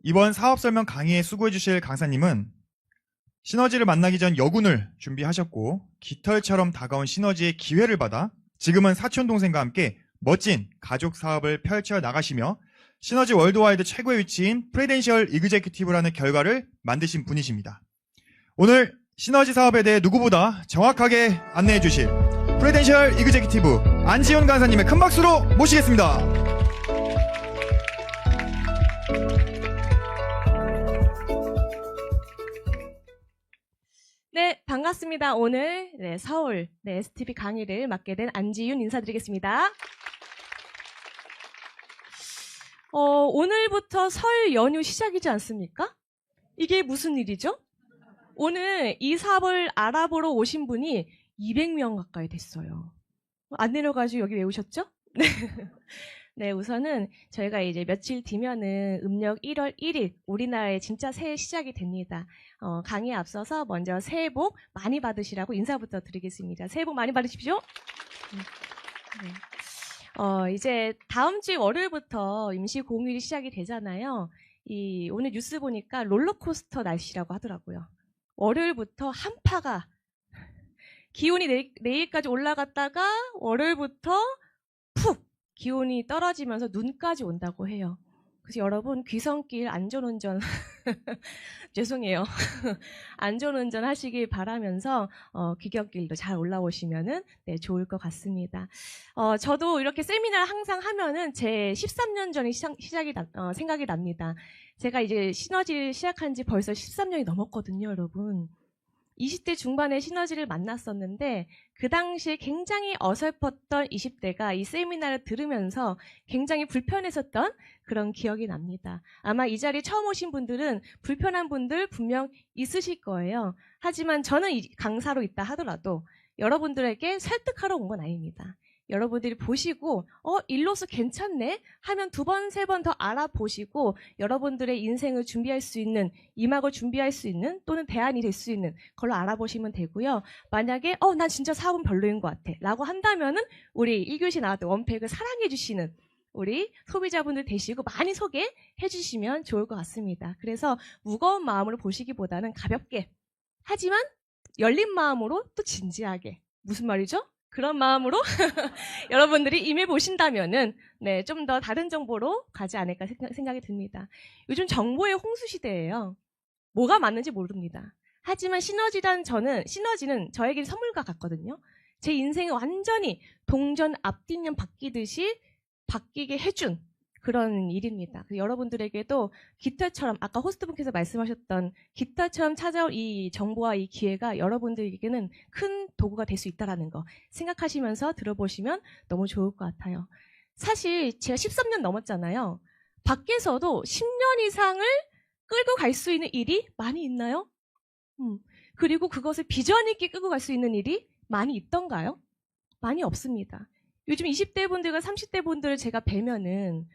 이번 사업 설명 강의에 수고해 주실 강사님은 시너지를 만나기 전 여군을 준비하셨고 깃털처럼 다가온 시너지의 기회를 받아 지금은 사촌 동생과 함께 멋진 가족 사업을 펼쳐 나가시며 시너지 월드와이드 최고의 위치인 프레덴셜 이그제큐티브라는 결과를 만드신 분이십니다. 오늘 시너지 사업에 대해 누구보다 정확하게 안내해 주실 프레덴셜 이그제큐티브 안지훈 강사님의 큰 박수로 모시겠습니다. 네, 반갑습니다. 오늘 서울 STP 강의를 맡게 된 안지윤 인사드리겠습니다. 오늘부터 설 연휴 시작이지 않습니까? 이게 무슨 일이죠? 오늘 이 사업을 알아보러 오신 분이 200명 가까이 됐어요. 안 내려가지고 여기 왜 오셨죠? 네. 네, 우선은 저희가 이제 며칠 뒤면은 음력 1월 1일 우리나라의 진짜 새해 시작이 됩니다. 강의에 앞서서 먼저 새해 복 많이 받으시라고 인사부터 드리겠습니다. 새해 복 많이 받으십시오. 네. 이제 다음 주 월요일부터 임시 공휴일이 시작이 되잖아요. 오늘 뉴스 보니까 롤러코스터 날씨라고 하더라고요. 월요일부터 한파가 기온이 내일까지 올라갔다가 월요일부터 푹 기온이 떨어지면서 눈까지 온다고 해요. 그래서 여러분 귀성길 안전운전 죄송해요. 안전운전 하시길 바라면서 귀경길도 잘 올라오시면은 좋을 것 같습니다. 저도 이렇게 세미나를 항상 하면은 제 13년 전이 생각이 납니다. 제가 이제 시너지를 시작한 지 벌써 13년이 넘었거든요, 여러분. 20대 중반에 시너지를 만났었는데 그 당시에 굉장히 어설펐던 20대가 이 세미나를 들으면서 굉장히 불편했었던 그런 기억이 납니다. 아마 이 자리에 처음 오신 분들은 불편한 분들 분명 있으실 거예요. 하지만 저는 강사로 있다 하더라도 여러분들에게 설득하러 온 건 아닙니다. 여러분들이 보시고 일로서 괜찮네 하면 2번, 3번 더 알아보시고 여러분들의 인생을 준비할 수 있는, 임학을 준비할 수 있는 또는 대안이 될 수 있는 걸로 알아보시면 되고요. 만약에 난 진짜 사업은 별로인 것 같아 라고 한다면은 우리 1교시 나왔던 원팩을 사랑해 주시는 우리 소비자분들 되시고 많이 소개해 주시면 좋을 것 같습니다. 그래서 무거운 마음으로 보시기보다는 가볍게 하지만 열린 마음으로 또 진지하게, 무슨 말이죠? 그런 마음으로 여러분들이 임해 보신다면은 좀 더 다른 정보로 가지 않을까 생각이 듭니다. 요즘 정보의 홍수 시대예요. 뭐가 맞는지 모릅니다. 하지만 시너지는 저에게 선물과 같거든요. 제 인생이 완전히 동전 앞뒷면 바뀌듯이 바뀌게 해준 그런 일입니다. 여러분들에게도 깃털처럼 아까 호스트분께서 말씀하셨던 깃털처럼 찾아올 이 정보와 이 기회가 여러분들에게는 큰 도구가 될 수 있다는 거 생각하시면서 들어보시면 너무 좋을 것 같아요. 사실 제가 13년 넘었잖아요. 밖에서도 10년 이상을 끌고 갈 수 있는 일이 많이 있나요? 그리고 그것을 비전 있게 끌고 갈 수 있는 일이 많이 있던가요? 많이 없습니다. 요즘 20대 분들과 30대 분들을 제가 뵈면은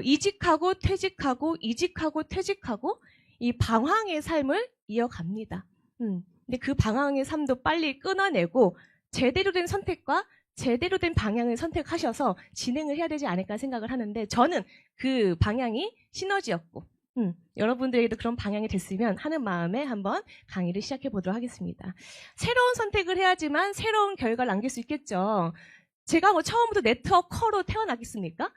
이직하고 퇴직하고 이직하고 퇴직하고 이 방황의 삶을 이어갑니다. 근데 그 방황의 삶도 빨리 끊어내고 제대로 된 선택과 제대로 된 방향을 선택하셔서 진행을 해야 되지 않을까 생각을 하는데 저는 그 방향이 시너지였고 여러분들에게도 그런 방향이 됐으면 하는 마음에 한번 강의를 시작해 보도록 하겠습니다. 새로운 선택을 해야지만 새로운 결과를 남길 수 있겠죠. 제가 처음부터 네트워커로 태어나겠습니까?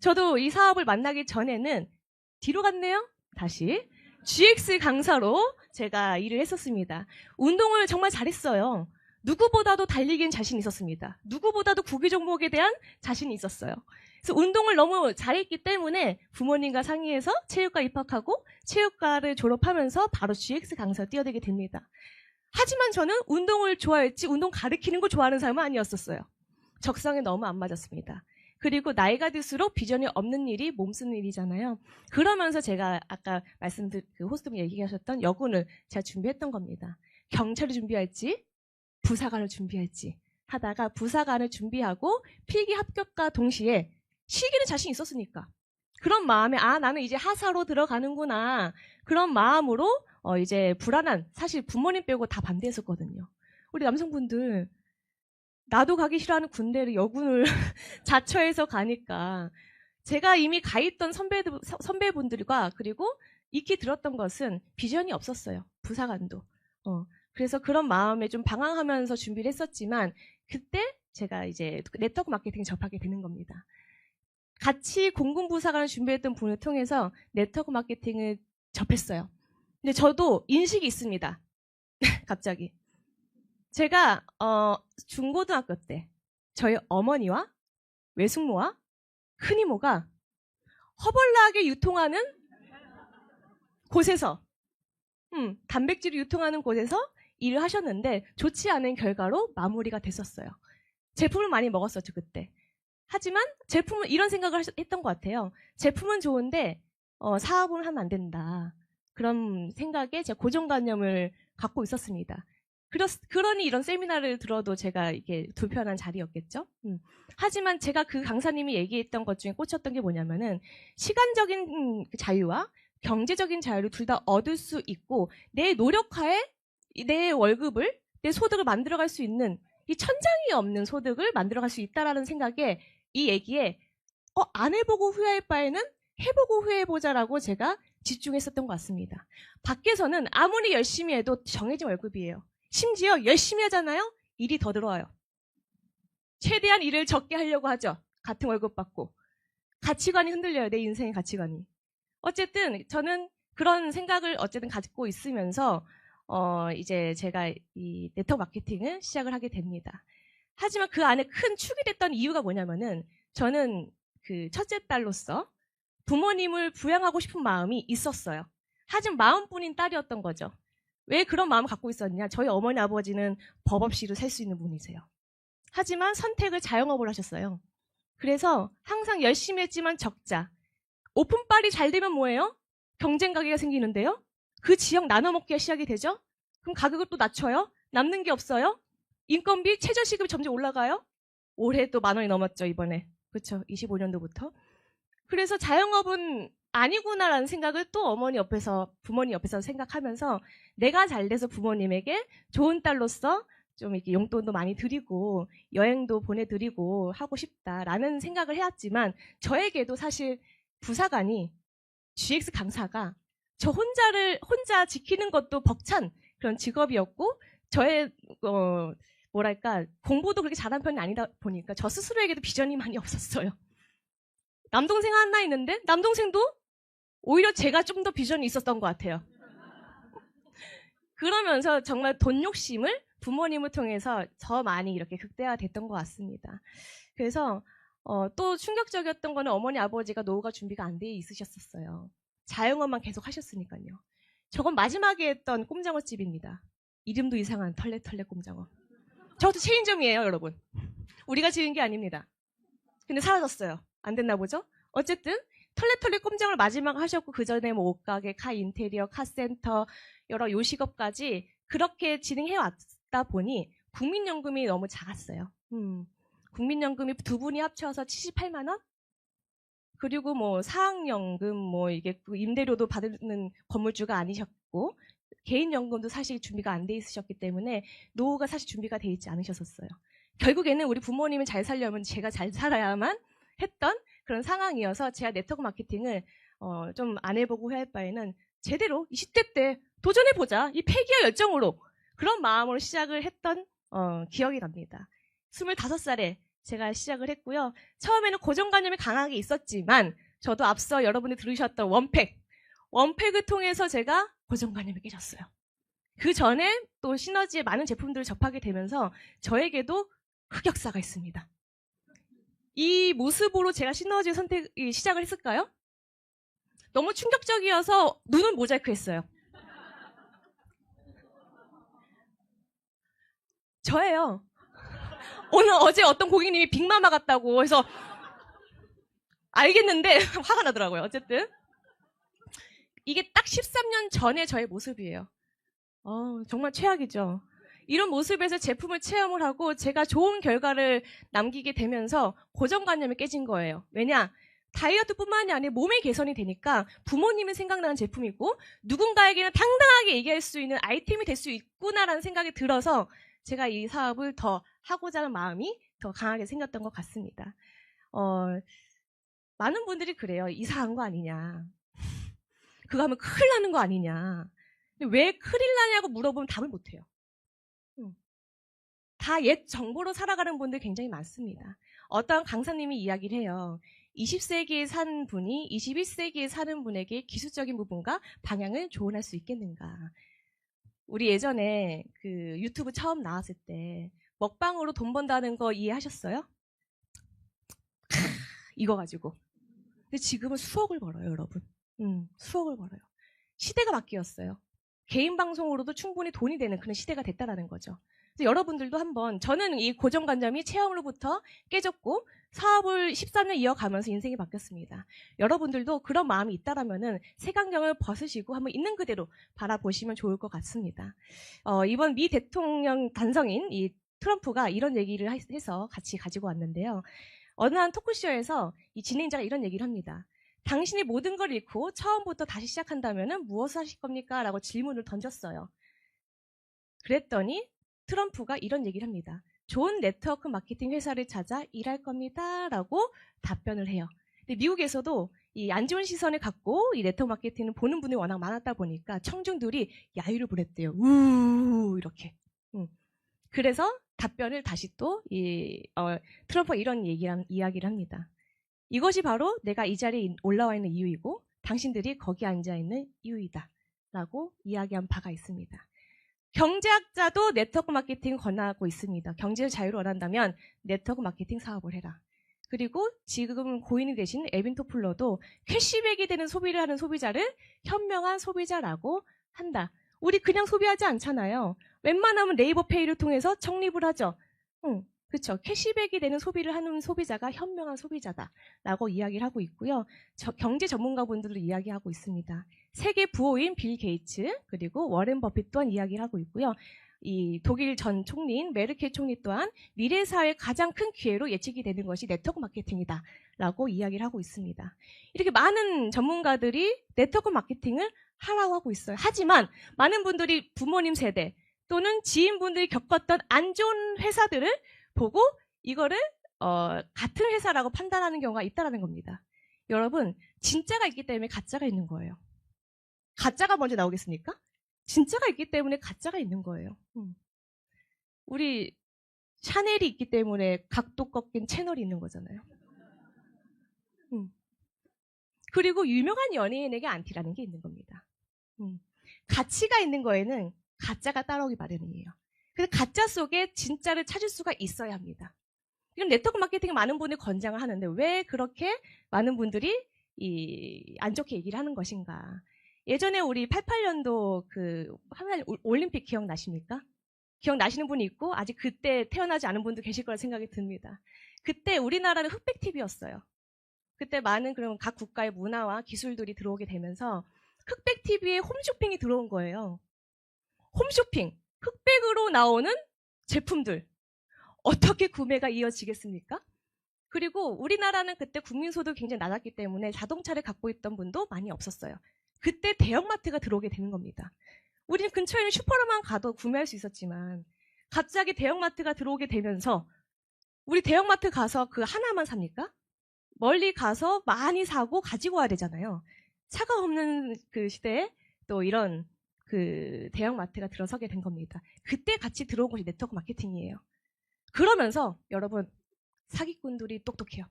저도 이 사업을 만나기 전에는 뒤로 갔네요. 다시 GX 강사로 제가 일을 했었습니다. 운동을 정말 잘했어요. 누구보다도 달리기엔 자신이 있었습니다. 누구보다도 구기 종목에 대한 자신이 있었어요. 그래서 운동을 너무 잘했기 때문에 부모님과 상의해서 체육과 입학하고 체육과를 졸업하면서 바로 GX 강사로 뛰어들게 됩니다. 하지만 저는 운동을 좋아했지 운동 가르치는 거 좋아하는 사람은 아니었었어요. 적성에 너무 안 맞았습니다. 그리고 나이가 들수록 비전이 없는 일이 몸쓰는 일이잖아요. 그러면서 제가 아까 그 호스트분 얘기하셨던 여군을 제가 준비했던 겁니다. 경찰을 준비할지 부사관을 준비할지 하다가 부사관을 준비하고 필기 합격과 동시에 실기는 자신 있었으니까 그런 마음에 나는 이제 하사로 들어가는구나 그런 마음으로 이제 불안한, 사실 부모님 빼고 다 반대했었거든요. 우리 남성분들 나도 가기 싫어하는 군대를 여군을 자처해서 가니까 제가 이미 가 있던 선배분들과 그리고 익히 들었던 것은 비전이 없었어요. 부사관도. 그래서 그런 마음에 좀 방황하면서 준비를 했었지만 그때 제가 이제 네트워크 마케팅 접하게 되는 겁니다. 같이 공군부사관을 준비했던 분을 통해서 네트워크 마케팅을 접했어요. 근데 저도 인식이 있습니다. 갑자기. 제가 중고등학교 때 저희 어머니와 외숙모와 큰이모가 허벌나게 유통하는 곳에서 단백질을 유통하는 곳에서 일을 하셨는데 좋지 않은 결과로 마무리가 됐었어요. 제품을 많이 먹었었죠 그때. 하지만 제품은 이런 생각을 했던 것 같아요. 제품은 좋은데 사업은 하면 안 된다. 그런 생각에 제가 고정관념을 갖고 있었습니다. 그러니 이런 세미나를 들어도 제가 이게 불편한 자리였겠죠. 하지만 제가 그 강사님이 얘기했던 것 중에 꽂혔던 게 뭐냐면은 시간적인 자유와 경제적인 자유를 둘 다 얻을 수 있고 내 노력하에 내 월급을 내 소득을 만들어갈 수 있는 이 천장이 없는 소득을 만들어갈 수 있다라는 생각에 이 얘기에 안 해보고 후회할 바에는 해보고 후회해보자라고 제가 집중했었던 것 같습니다. 밖에서는 아무리 열심히 해도 정해진 월급이에요. 심지어 열심히 하잖아요. 일이 더 들어와요. 최대한 일을 적게 하려고 하죠. 같은 월급 받고. 가치관이 흔들려요. 내 인생의 가치관이. 어쨌든 저는 그런 생각을 어쨌든 가지고 있으면서 이제 제가 이 네트워크 마케팅을 시작을 하게 됩니다. 하지만 그 안에 큰 축이 됐던 이유가 뭐냐면은 저는 그 첫째 딸로서 부모님을 부양하고 싶은 마음이 있었어요. 하지만 마음뿐인 딸이었던 거죠. 왜 그런 마음을 갖고 있었냐? 저희 어머니 아버지는 법 없이도 살 수 있는 분이세요. 하지만 선택을 자영업을 하셨어요. 그래서 항상 열심히 했지만 적자. 오픈빨이 잘 되면 뭐예요? 경쟁 가게가 생기는데요. 그 지역 나눠 먹기가 시작이 되죠. 그럼 가격을 또 낮춰요. 남는 게 없어요. 인건비, 최저시급이 점점 올라가요. 올해 또 10,000원이 넘었죠, 이번에. 그렇죠. 25년도부터. 그래서 자영업은 아니구나라는 생각을 또 어머니 옆에서, 부모님 옆에서 생각하면서 내가 잘 돼서 부모님에게 좋은 딸로서 좀 이렇게 용돈도 많이 드리고 여행도 보내드리고 하고 싶다라는 생각을 해왔지만 저에게도 사실 부사관이 GX 강사가 저 혼자 지키는 것도 벅찬 그런 직업이었고 저의 뭐랄까 공부도 그렇게 잘한 편이 아니다 보니까 저 스스로에게도 비전이 많이 없었어요. 남동생 하나 있는데 남동생도 오히려 제가 좀 더 비전이 있었던 것 같아요. 그러면서 정말 돈 욕심을 부모님을 통해서 더 많이 이렇게 극대화됐던 것 같습니다. 그래서 또 충격적이었던 거는 어머니 아버지가 노후가 준비가 안 돼 있으셨었어요. 자영업만 계속 하셨으니까요. 저건 마지막에 했던 꼼장어집입니다. 이름도 이상한 털레털레 꼼장어. 저것도 체인점이에요, 여러분. 우리가 지은 게 아닙니다. 근데 사라졌어요. 안 됐나 보죠? 어쨌든 털레털레 꼼장어를 마지막 하셨고 그 전에 뭐 옷가게, 카 인테리어, 카센터, 여러 요식업까지 그렇게 진행해 왔다 보니 국민연금이 너무 작았어요. 국민연금이 두 분이 합쳐서 78만 원? 그리고 뭐 사학연금 뭐 이게 임대료도 받는 건물주가 아니셨고 개인연금도 사실 준비가 안 돼 있으셨기 때문에 노후가 사실 준비가 돼 있지 않으셨었어요. 결국에는 우리 부모님을 잘 살려면 제가 잘 살아야만 했던 그런 상황이어서 제가 네트워크 마케팅을 좀 안 해보고 할 바에는 제대로 20대 때 도전해보자. 이 패기와 열정으로 그런 마음으로 시작을 했던 기억이 납니다. 25살에 제가 시작을 했고요. 처음에는 고정관념이 강하게 있었지만 저도 앞서 여러분이 들으셨던 원팩을 통해서 제가 고정관념이 깨졌어요. 그 전에 또 시너지의 많은 제품들을 접하게 되면서 저에게도 흑역사가 있습니다. 이 모습으로 제가 시너지 시작을 했을까요? 너무 충격적이어서 눈은 모자이크 했어요. 저예요. 어제 어떤 고객님이 빅마마 같다고 해서 알겠는데 화가 나더라고요. 어쨌든 이게 딱 13년 전의 저의 모습이에요. 정말 최악이죠. 이런 모습에서 제품을 체험을 하고 제가 좋은 결과를 남기게 되면서 고정관념이 깨진 거예요. 왜냐? 다이어트뿐만이 아니라 몸의 개선이 되니까 부모님이 생각나는 제품이고 누군가에게는 당당하게 얘기할 수 있는 아이템이 될 수 있구나라는 생각이 들어서 제가 이 사업을 더 하고자 하는 마음이 더 강하게 생겼던 것 같습니다. 많은 분들이 그래요. 이상한 거 아니냐. 그거 하면 큰일 나는 거 아니냐. 왜 큰일 나냐고 물어보면 답을 못 해요. 다 옛 정보로 살아가는 분들 굉장히 많습니다. 어떤 강사님이 이야기를 해요. 20세기에 산 분이 21세기에 사는 분에게 기술적인 부분과 방향을 조언할 수 있겠는가. 우리 예전에 그 유튜브 처음 나왔을 때 먹방으로 돈 번다는 거 이해하셨어요? 이거 가지고. 근데 지금은 수억을 벌어요, 여러분. 수억을 벌어요. 시대가 바뀌었어요. 개인 방송으로도 충분히 돈이 되는 그런 시대가 됐다라는 거죠. 그래서 여러분들도 한번, 저는 이 고정관념이 체험으로부터 깨졌고 사업을 13년 이어가면서 인생이 바뀌었습니다. 여러분들도 그런 마음이 있다라면은 색안경을 벗으시고 한번 있는 그대로 바라보시면 좋을 것 같습니다. 이번 미 대통령 단성인 이 트럼프가 이런 얘기를 해서 같이 가지고 왔는데요. 어느 한 토크쇼에서 이 진행자가 이런 얘기를 합니다. 당신이 모든 걸 잃고 처음부터 다시 시작한다면 무엇을 하실 겁니까? 라고 질문을 던졌어요. 그랬더니 트럼프가 이런 얘기를 합니다. 좋은 네트워크 마케팅 회사를 찾아 일할 겁니다. 라고 답변을 해요. 근데 미국에서도 이 안 좋은 시선을 갖고 이 네트워크 마케팅을 보는 분이 워낙 많았다 보니까 청중들이 야유를 부렸대요. 우 이렇게. 그래서 답변을 다시 또 트럼프가 이런 이야기를 합니다. 이것이 바로 내가 이 자리에 올라와 있는 이유이고 당신들이 거기 앉아 있는 이유이다. 라고 이야기한 바가 있습니다. 경제학자도 네트워크 마케팅을 권하고 있습니다. 경제를 자유를 원한다면 네트워크 마케팅 사업을 해라. 그리고 지금 고인이 되신 에빈 토플러도 캐시백이 되는 소비를 하는 소비자를 현명한 소비자라고 한다. 우리 그냥 소비하지 않잖아요. 웬만하면 네이버페이를 통해서 적립을 하죠. 그렇죠. 캐시백이 되는 소비를 하는 소비자가 현명한 소비자다라고 이야기를 하고 있고요. 경제 전문가분들도 이야기하고 있습니다. 세계 부호인 빌 게이츠 그리고 워렌 버핏 또한 이야기를 하고 있고요. 이 독일 전 총리인 메르켈 총리 또한 미래 사회의 가장 큰 기회로 예측이 되는 것이 네트워크 마케팅이다라고 이야기를 하고 있습니다. 이렇게 많은 전문가들이 네트워크 마케팅을 하라고 하고 있어요. 하지만 많은 분들이 부모님 세대 또는 지인분들이 겪었던 안 좋은 회사들을 보고 이거를 같은 회사라고 판단하는 경우가 있다는 겁니다. 여러분, 진짜가 있기 때문에 가짜가 있는 거예요. 가짜가 먼저 나오겠습니까? 진짜가 있기 때문에 가짜가 있는 거예요. 우리 샤넬이 있기 때문에 각도 꺾인 채널이 있는 거잖아요. 그리고 유명한 연예인에게 안티라는 게 있는 겁니다. 가치가 있는 거에는 가짜가 따라오기 마련이에요. 그래서 가짜 속에 진짜를 찾을 수가 있어야 합니다. 이런 네트워크 마케팅에 많은 분들이 권장을 하는데 왜 그렇게 많은 분들이 안 좋게 얘기를 하는 것인가. 예전에 우리 88년도 그 올림픽 기억나십니까? 기억나시는 분이 있고 아직 그때 태어나지 않은 분도 계실 거라 생각이 듭니다. 그때 우리나라는 흑백 TV였어요. 그때 많은 그런 각 국가의 문화와 기술들이 들어오게 되면서 흑백 TV에 홈쇼핑이 들어온 거예요. 홈쇼핑, 흑백으로 나오는 제품들. 어떻게 구매가 이어지겠습니까? 그리고 우리나라는 그때 국민소득이 굉장히 낮았기 때문에 자동차를 갖고 있던 분도 많이 없었어요. 그때 대형마트가 들어오게 되는 겁니다. 우리는 근처에 있는 슈퍼로만 가도 구매할 수 있었지만 갑자기 대형마트가 들어오게 되면서 우리 대형마트 가서 그 하나만 삽니까? 멀리 가서 많이 사고 가지고 와야 되잖아요. 차가 없는 그 시대에 또 이런 그 대형마트가 들어서게 된 겁니다. 그때 같이 들어온 것이 네트워크 마케팅이에요. 그러면서 여러분 사기꾼들이 똑똑해요.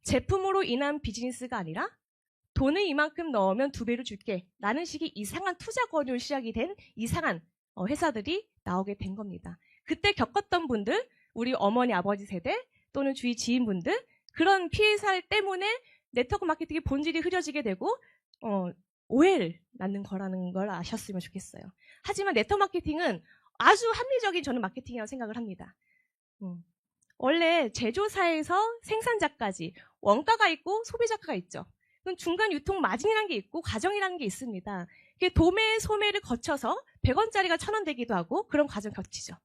제품으로 인한 비즈니스가 아니라 돈을 이만큼 넣으면 2배로 줄게 라는 식의 이상한 투자 권유를 시작이 된 이상한 회사들이 나오게 된 겁니다. 그때 겪었던 분들, 우리 어머니 아버지 세대 또는 주위 지인분들 그런 피해사 때문에 네트워크 마케팅의 본질이 흐려지게 되고 오해를 낳는 거라는 걸 아셨으면 좋겠어요. 하지만 네트워크 마케팅은 아주 합리적인 저는 마케팅이라고 생각을 합니다. 원래 제조사에서 생산자까지 원가가 있고 소비자가가 있죠. 그럼 중간 유통 마진이라는 게 있고 과정이라는 게 있습니다. 도매, 소매를 거쳐서 100원짜리가 1000원 되기도 하고 그런 과정 거치죠.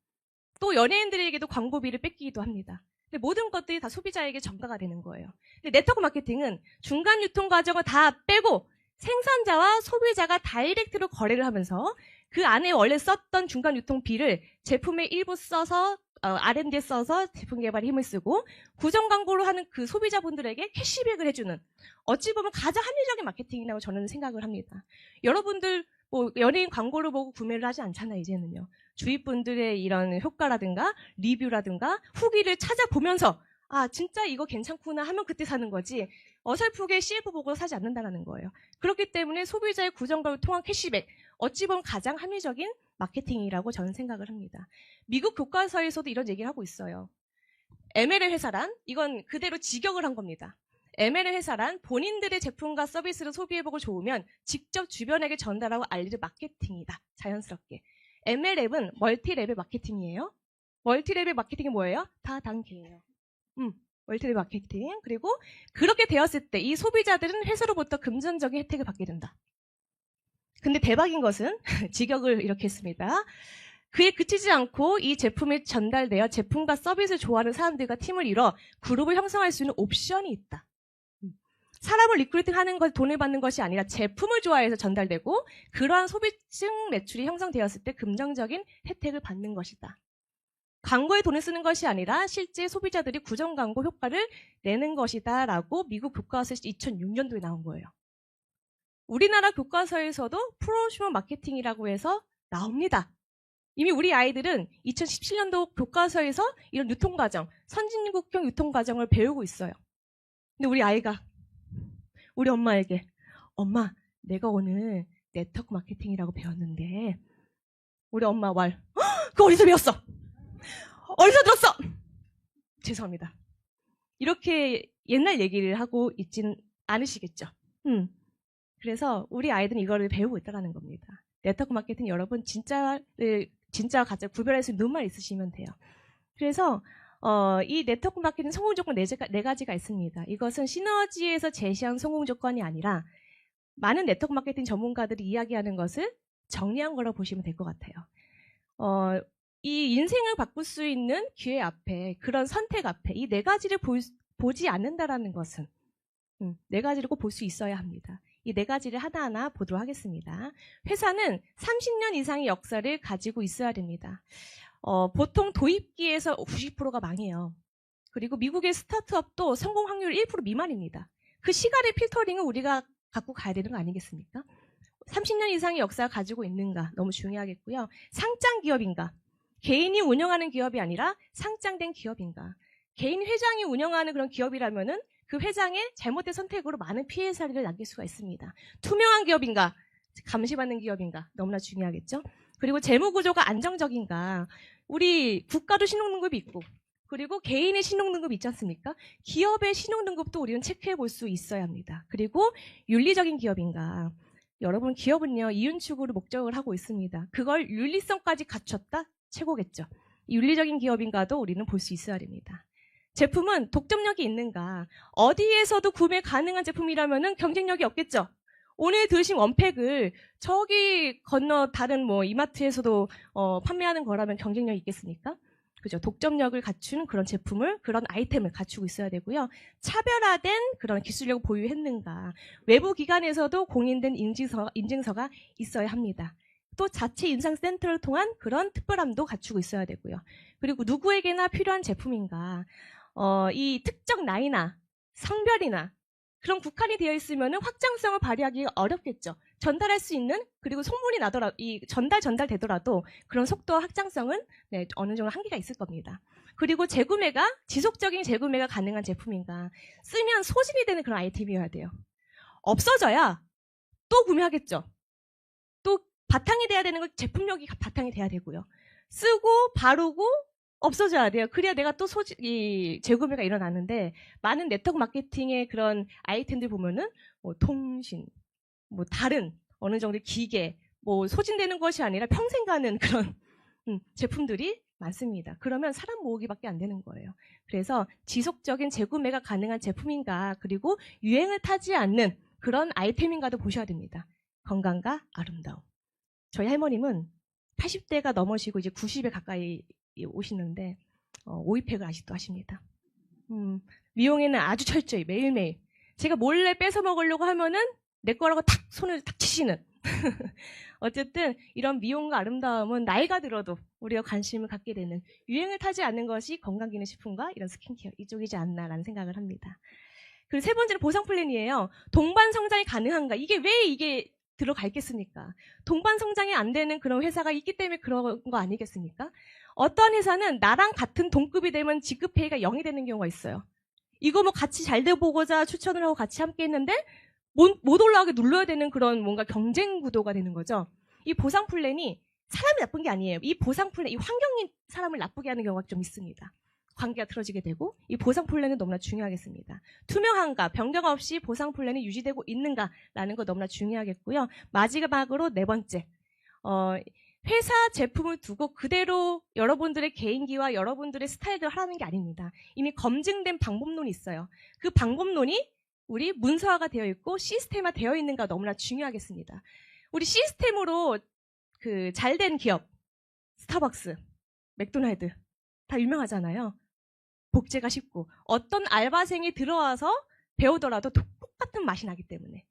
또 연예인들에게도 광고비를 뺏기기도 합니다. 근데 모든 것들이 다 소비자에게 전가가 되는 거예요. 근데 네트워크 마케팅은 중간 유통 과정을 다 빼고 생산자와 소비자가 다이렉트로 거래를 하면서 그 안에 원래 썼던 중간 유통비를 제품의 일부 써서 R&D에 써서 제품 개발에 힘을 쓰고 구정 광고를 하는 그 소비자분들에게 캐시백을 해주는 어찌 보면 가장 합리적인 마케팅이라고 저는 생각을 합니다. 여러분들 뭐 연예인 광고를 보고 구매를 하지 않잖아요, 이제는요. 주위 분들의 이런 효과라든가 리뷰라든가 후기를 찾아보면서 아 진짜 이거 괜찮구나 하면 그때 사는 거지 어설프게 CF 보고 사지 않는다는 거예요. 그렇기 때문에 소비자의 구정광고를 통한 캐시백 어찌 보면 가장 합리적인 마케팅이라고 저는 생각을 합니다. 미국 교과서에서도 이런 얘기를 하고 있어요. ML의 회사란 이건 그대로 직역을 한 겁니다. ML의 회사란 본인들의 제품과 서비스를 소비해보고 좋으면 직접 주변에게 전달하고 알리는 마케팅이다. 자연스럽게. ML랩은 멀티레벨 마케팅이에요. 멀티레벨 마케팅이 뭐예요? 다 단계예요. 멀티레벨 마케팅. 그리고 그렇게 되었을 때 이 소비자들은 회사로부터 금전적인 혜택을 받게 된다. 근데 대박인 것은 직역을 이렇게 했습니다. 그에 그치지 않고 이 제품이 전달되어 제품과 서비스를 좋아하는 사람들과 팀을 이뤄 그룹을 형성할 수 있는 옵션이 있다. 사람을 리크루팅하는 것, 돈을 받는 것이 아니라 제품을 좋아해서 전달되고 그러한 소비층 매출이 형성되었을 때 긍정적인 혜택을 받는 것이다. 광고에 돈을 쓰는 것이 아니라 실제 소비자들이 구정 광고 효과를 내는 것이다 라고 미국 교과서에서 2006년도에 나온 거예요. 우리나라 교과서에서도 프로슈머 마케팅이라고 해서 나옵니다. 이미 우리 아이들은 2017년도 교과서에서 이런 유통과정, 선진국형 유통과정을 배우고 있어요. 근데 우리 아이가 우리 엄마에게 엄마 내가 오늘 네트워크 마케팅이라고 배웠는데 우리 엄마 말 그거 어디서 배웠어? 어디서 들었어? 죄송합니다. 이렇게 옛날 얘기를 하고 있진 않으시겠죠. 그래서 우리 아이들은 이거를 배우고 있다는 겁니다. 네트워크 마케팅 여러분 진짜 가짜 구별할 수 있는 눈만 있으시면 돼요. 그래서 이 네트워크 마케팅 성공 조건 네 가지가 있습니다. 이것은 시너지에서 제시한 성공 조건이 아니라 많은 네트워크 마케팅 전문가들이 이야기하는 것을 정리한 거라고 보시면 될 것 같아요. 이 인생을 바꿀 수 있는 기회 앞에 그런 선택 앞에 이 네 가지를 보지 않는다라는 것은 네 가지를 꼭 볼 수 있어야 합니다. 이 네 가지를 하나하나 보도록 하겠습니다. 회사는 30년 이상의 역사를 가지고 있어야 됩니다. 보통 도입기에서 90%가 망해요. 그리고 미국의 스타트업도 성공 확률 1% 미만입니다. 그 시간의 필터링을 우리가 갖고 가야 되는 거 아니겠습니까? 30년 이상의 역사를 가지고 있는가 너무 중요하겠고요. 상장 기업인가? 개인이 운영하는 기업이 아니라 상장된 기업인가? 개인 회장이 운영하는 그런 기업이라면은 그 회장의 잘못된 선택으로 많은 피해 사례를 남길 수가 있습니다. 투명한 기업인가? 감시받는 기업인가? 너무나 중요하겠죠? 그리고 재무 구조가 안정적인가? 우리 국가도 신용등급이 있고 그리고 개인의 신용등급이 있지 않습니까? 기업의 신용등급도 우리는 체크해 볼 수 있어야 합니다. 그리고 윤리적인 기업인가? 여러분 기업은요 이윤 추구를 목적을 하고 있습니다. 그걸 윤리성까지 갖췄다? 최고겠죠. 윤리적인 기업인가도 우리는 볼 수 있어야 됩니다. 제품은 독점력이 있는가? 어디에서도 구매 가능한 제품이라면 경쟁력이 없겠죠. 오늘 드신 원팩을 저기 건너 다른 뭐 이마트에서도 판매하는 거라면 경쟁력이 있겠습니까? 그죠? 독점력을 갖춘 그런 제품을 그런 아이템을 갖추고 있어야 되고요. 차별화된 그런 기술력을 보유했는가? 외부 기관에서도 공인된 인증서가 있어야 합니다. 또 자체 인상센터를 통한 그런 특별함도 갖추고 있어야 되고요. 그리고 누구에게나 필요한 제품인가? 이 특정 나이나 성별이나 그런 국한이 되어 있으면 확장성을 발휘하기가 어렵겠죠. 전달할 수 있는 그리고 소문이 나더라도 이 전달되더라도 그런 속도와 확장성은 네, 어느 정도 한계가 있을 겁니다. 그리고 지속적인 재구매가 가능한 제품인가? 쓰면 소진이 되는 그런 아이템이어야 돼요. 없어져야 또 구매하겠죠. 또 바탕이 돼야 되는 건 제품력이 바탕이 돼야 되고요. 쓰고 바르고 없어져야 돼요. 그래야 내가 또 재구매가 일어나는데 많은 네트워크 마케팅의 그런 아이템들 보면은 뭐 통신, 뭐 다른 어느 정도 기계, 뭐 소진되는 것이 아니라 평생 가는 그런 제품들이 많습니다. 그러면 사람 모으기밖에 안 되는 거예요. 그래서 지속적인 재구매가 가능한 제품인가 그리고 유행을 타지 않는 그런 아이템인가도 보셔야 됩니다. 건강과 아름다움. 저희 할머님은 80대가 넘으시고 이제 90에 가까이 오시는데 오이팩을 아직도 하십니다. 미용에는 아주 철저히 매일매일 제가 몰래 뺏어 먹으려고 하면은 내 거라고 탁 손을 탁 치시는 어쨌든 이런 미용과 아름다움은 나이가 들어도 우리가 관심을 갖게 되는, 유행을 타지 않는 것이 건강기능식품과 이런 스킨케어 이쪽이지 않나라는 생각을 합니다. 그리고 세 번째는 보상 플랜이에요. 동반 성장이 가능한가? 이게 들어가 있겠습니까? 동반 성장이 안 되는 그런 회사가 있기 때문에 그런 거 아니겠습니까? 어떤 회사는 나랑 같은 동급이 되면 직급회의가 0이 되는 경우가 있어요. 이거 뭐 같이 잘 돼 보고자 추천을 하고 같이 함께 했는데 못 올라가게 눌러야 되는 그런 뭔가 경쟁 구도가 되는 거죠. 이 보상 플랜이 사람이 나쁜 게 아니에요. 이 보상 플랜, 이 환경이 사람을 나쁘게 하는 경우가 좀 있습니다. 관계가 틀어지게 되고, 이 보상 플랜은 너무나 중요하겠습니다. 투명한가, 변경 없이 보상 플랜이 유지되고 있는가라는 거 너무나 중요하겠고요. 마지막으로 네 번째, 회사 제품을 두고 그대로 여러분들의 개인기와 여러분들의 스타일대로 하라는 게 아닙니다. 이미 검증된 방법론이 있어요. 그 방법론이 우리 문서화가 되어 있고 시스템화 되어 있는가 너무나 중요하겠습니다. 우리 시스템으로 그 잘된 기업, 스타벅스, 맥도날드 다 유명하잖아요. 복제가 쉽고 어떤 알바생이 들어와서 배우더라도 똑같은 맛이 나기 때문에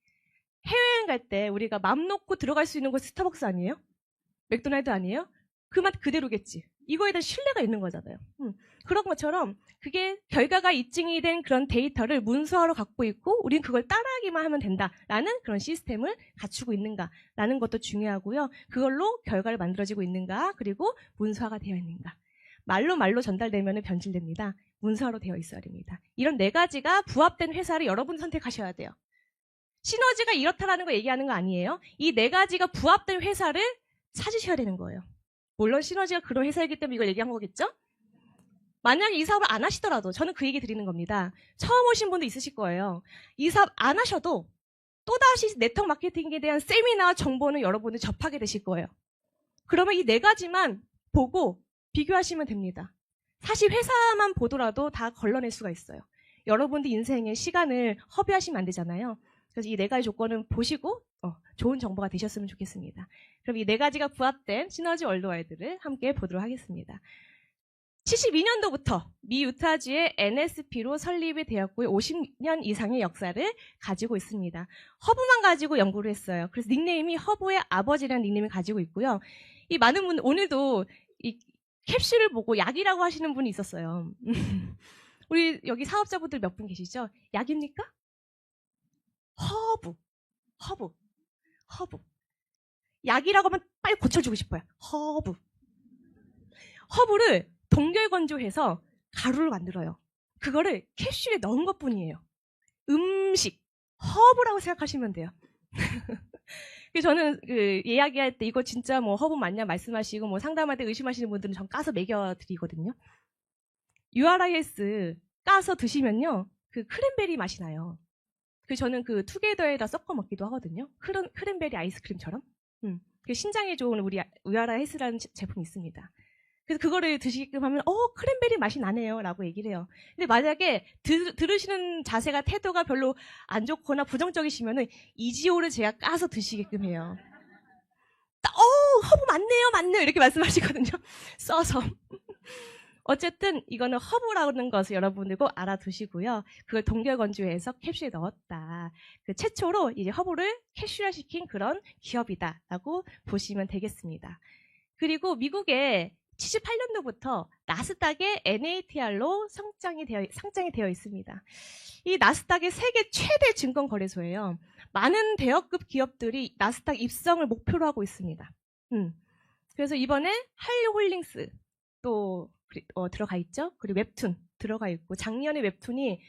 해외여행 갈 때 우리가 맘 놓고 들어갈 수 있는 곳 스타벅스 아니에요? 맥도날드 아니에요? 그 맛 그대로겠지. 이거에 대한 신뢰가 있는 거잖아요. 그런 것처럼 그게 결과가 입증이 된 그런 데이터를 문서화로 갖고 있고 우린 그걸 따라하기만 하면 된다라는 그런 시스템을 갖추고 있는가라는 것도 중요하고요. 그걸로 결과를 만들어지고 있는가, 그리고 문서화가 되어 있는가. 말로 전달되면 변질됩니다. 문서화로 되어 있어야 됩니다. 이런 네 가지가 부합된 회사를 여러분이 선택하셔야 돼요. 시너지가 이렇다라는 거 얘기하는 거 아니에요. 이 네 가지가 부합된 회사를 찾으셔야 되는 거예요. 물론 시너지가 그런 회사이기 때문에 이걸 얘기한 거겠죠? 만약에 이 사업을 안 하시더라도 저는 그 얘기 드리는 겁니다. 처음 오신 분도 있으실 거예요. 이 사업 안 하셔도 또다시 네트워크 마케팅에 대한 세미나 정보는 여러분이 접하게 되실 거예요. 그러면 이 네 가지만 보고 비교하시면 됩니다. 사실 회사만 보더라도 다 걸러낼 수가 있어요. 여러분들 인생의 시간을 허비하시면 안 되잖아요. 그래서 이 네 가지 조건은 보시고 좋은 정보가 되셨으면 좋겠습니다. 그럼 이 네 가지가 부합된 시너지 월드와이드를 함께 보도록 하겠습니다. 72년도부터 미 유타주의 NSP로 설립이 되었고요. 50년 이상의 역사를 가지고 있습니다. 허브만 가지고 연구를 했어요. 그래서 닉네임이 허브의 아버지라는 닉네임을 가지고 있고요. 이 많은 분 오늘도 이 캡슐을 보고 약이라고 하시는 분이 있었어요. 우리 여기 사업자분들 몇 분 계시죠? 약입니까? 허브. 약이라고 하면 빨리 고쳐주고 싶어요. 허브를 동결건조해서 가루를 만들어요. 그거를 캡슐에 넣은 것뿐이에요. 음식, 허브라고 생각하시면 돼요. 그래서 저는 그 이야기할 때 이거 진짜 뭐 허브 맞냐 말씀하시고 뭐 상담할 때 의심하시는 분들은 전 까서 먹여드리거든요. URIS 까서 드시면요, 그 크랜베리 맛이 나요. 그 저는 그 투게더에다 섞어 먹기도 하거든요. 크랜베리 아이스크림처럼. 그 신장에 좋은 우리 URIS라는 제품이 있습니다. 그래서 그거를 드시게끔 하면 크랜베리 맛이 나네요 라고 얘기를 해요. 근데 만약에 들으시는 자세가 태도가 별로 안 좋거나 부정적이시면은 이지오를 제가 까서 드시게끔 해요. 허브 맞네요 이렇게 말씀하시거든요. 써서. 어쨌든 이거는 허브라는 것을 여러분들 꼭 알아두시고요. 그걸 동결건조해서 캡슐에 넣었다. 그 최초로 이제 허브를 캡슐화시킨 그런 기업이다라고 보시면 되겠습니다. 그리고 미국에 78년도부터 나스닥의 NATR로 상장이 되어 있습니다. 이 나스닥의 세계 최대 증권 거래소예요. 많은 대여급 기업들이 나스닥 입성을 목표로 하고 있습니다. 그래서 이번에 한류홀딩스 또 들어가 있죠. 그리고 웹툰 들어가 있고, 작년에 웹툰이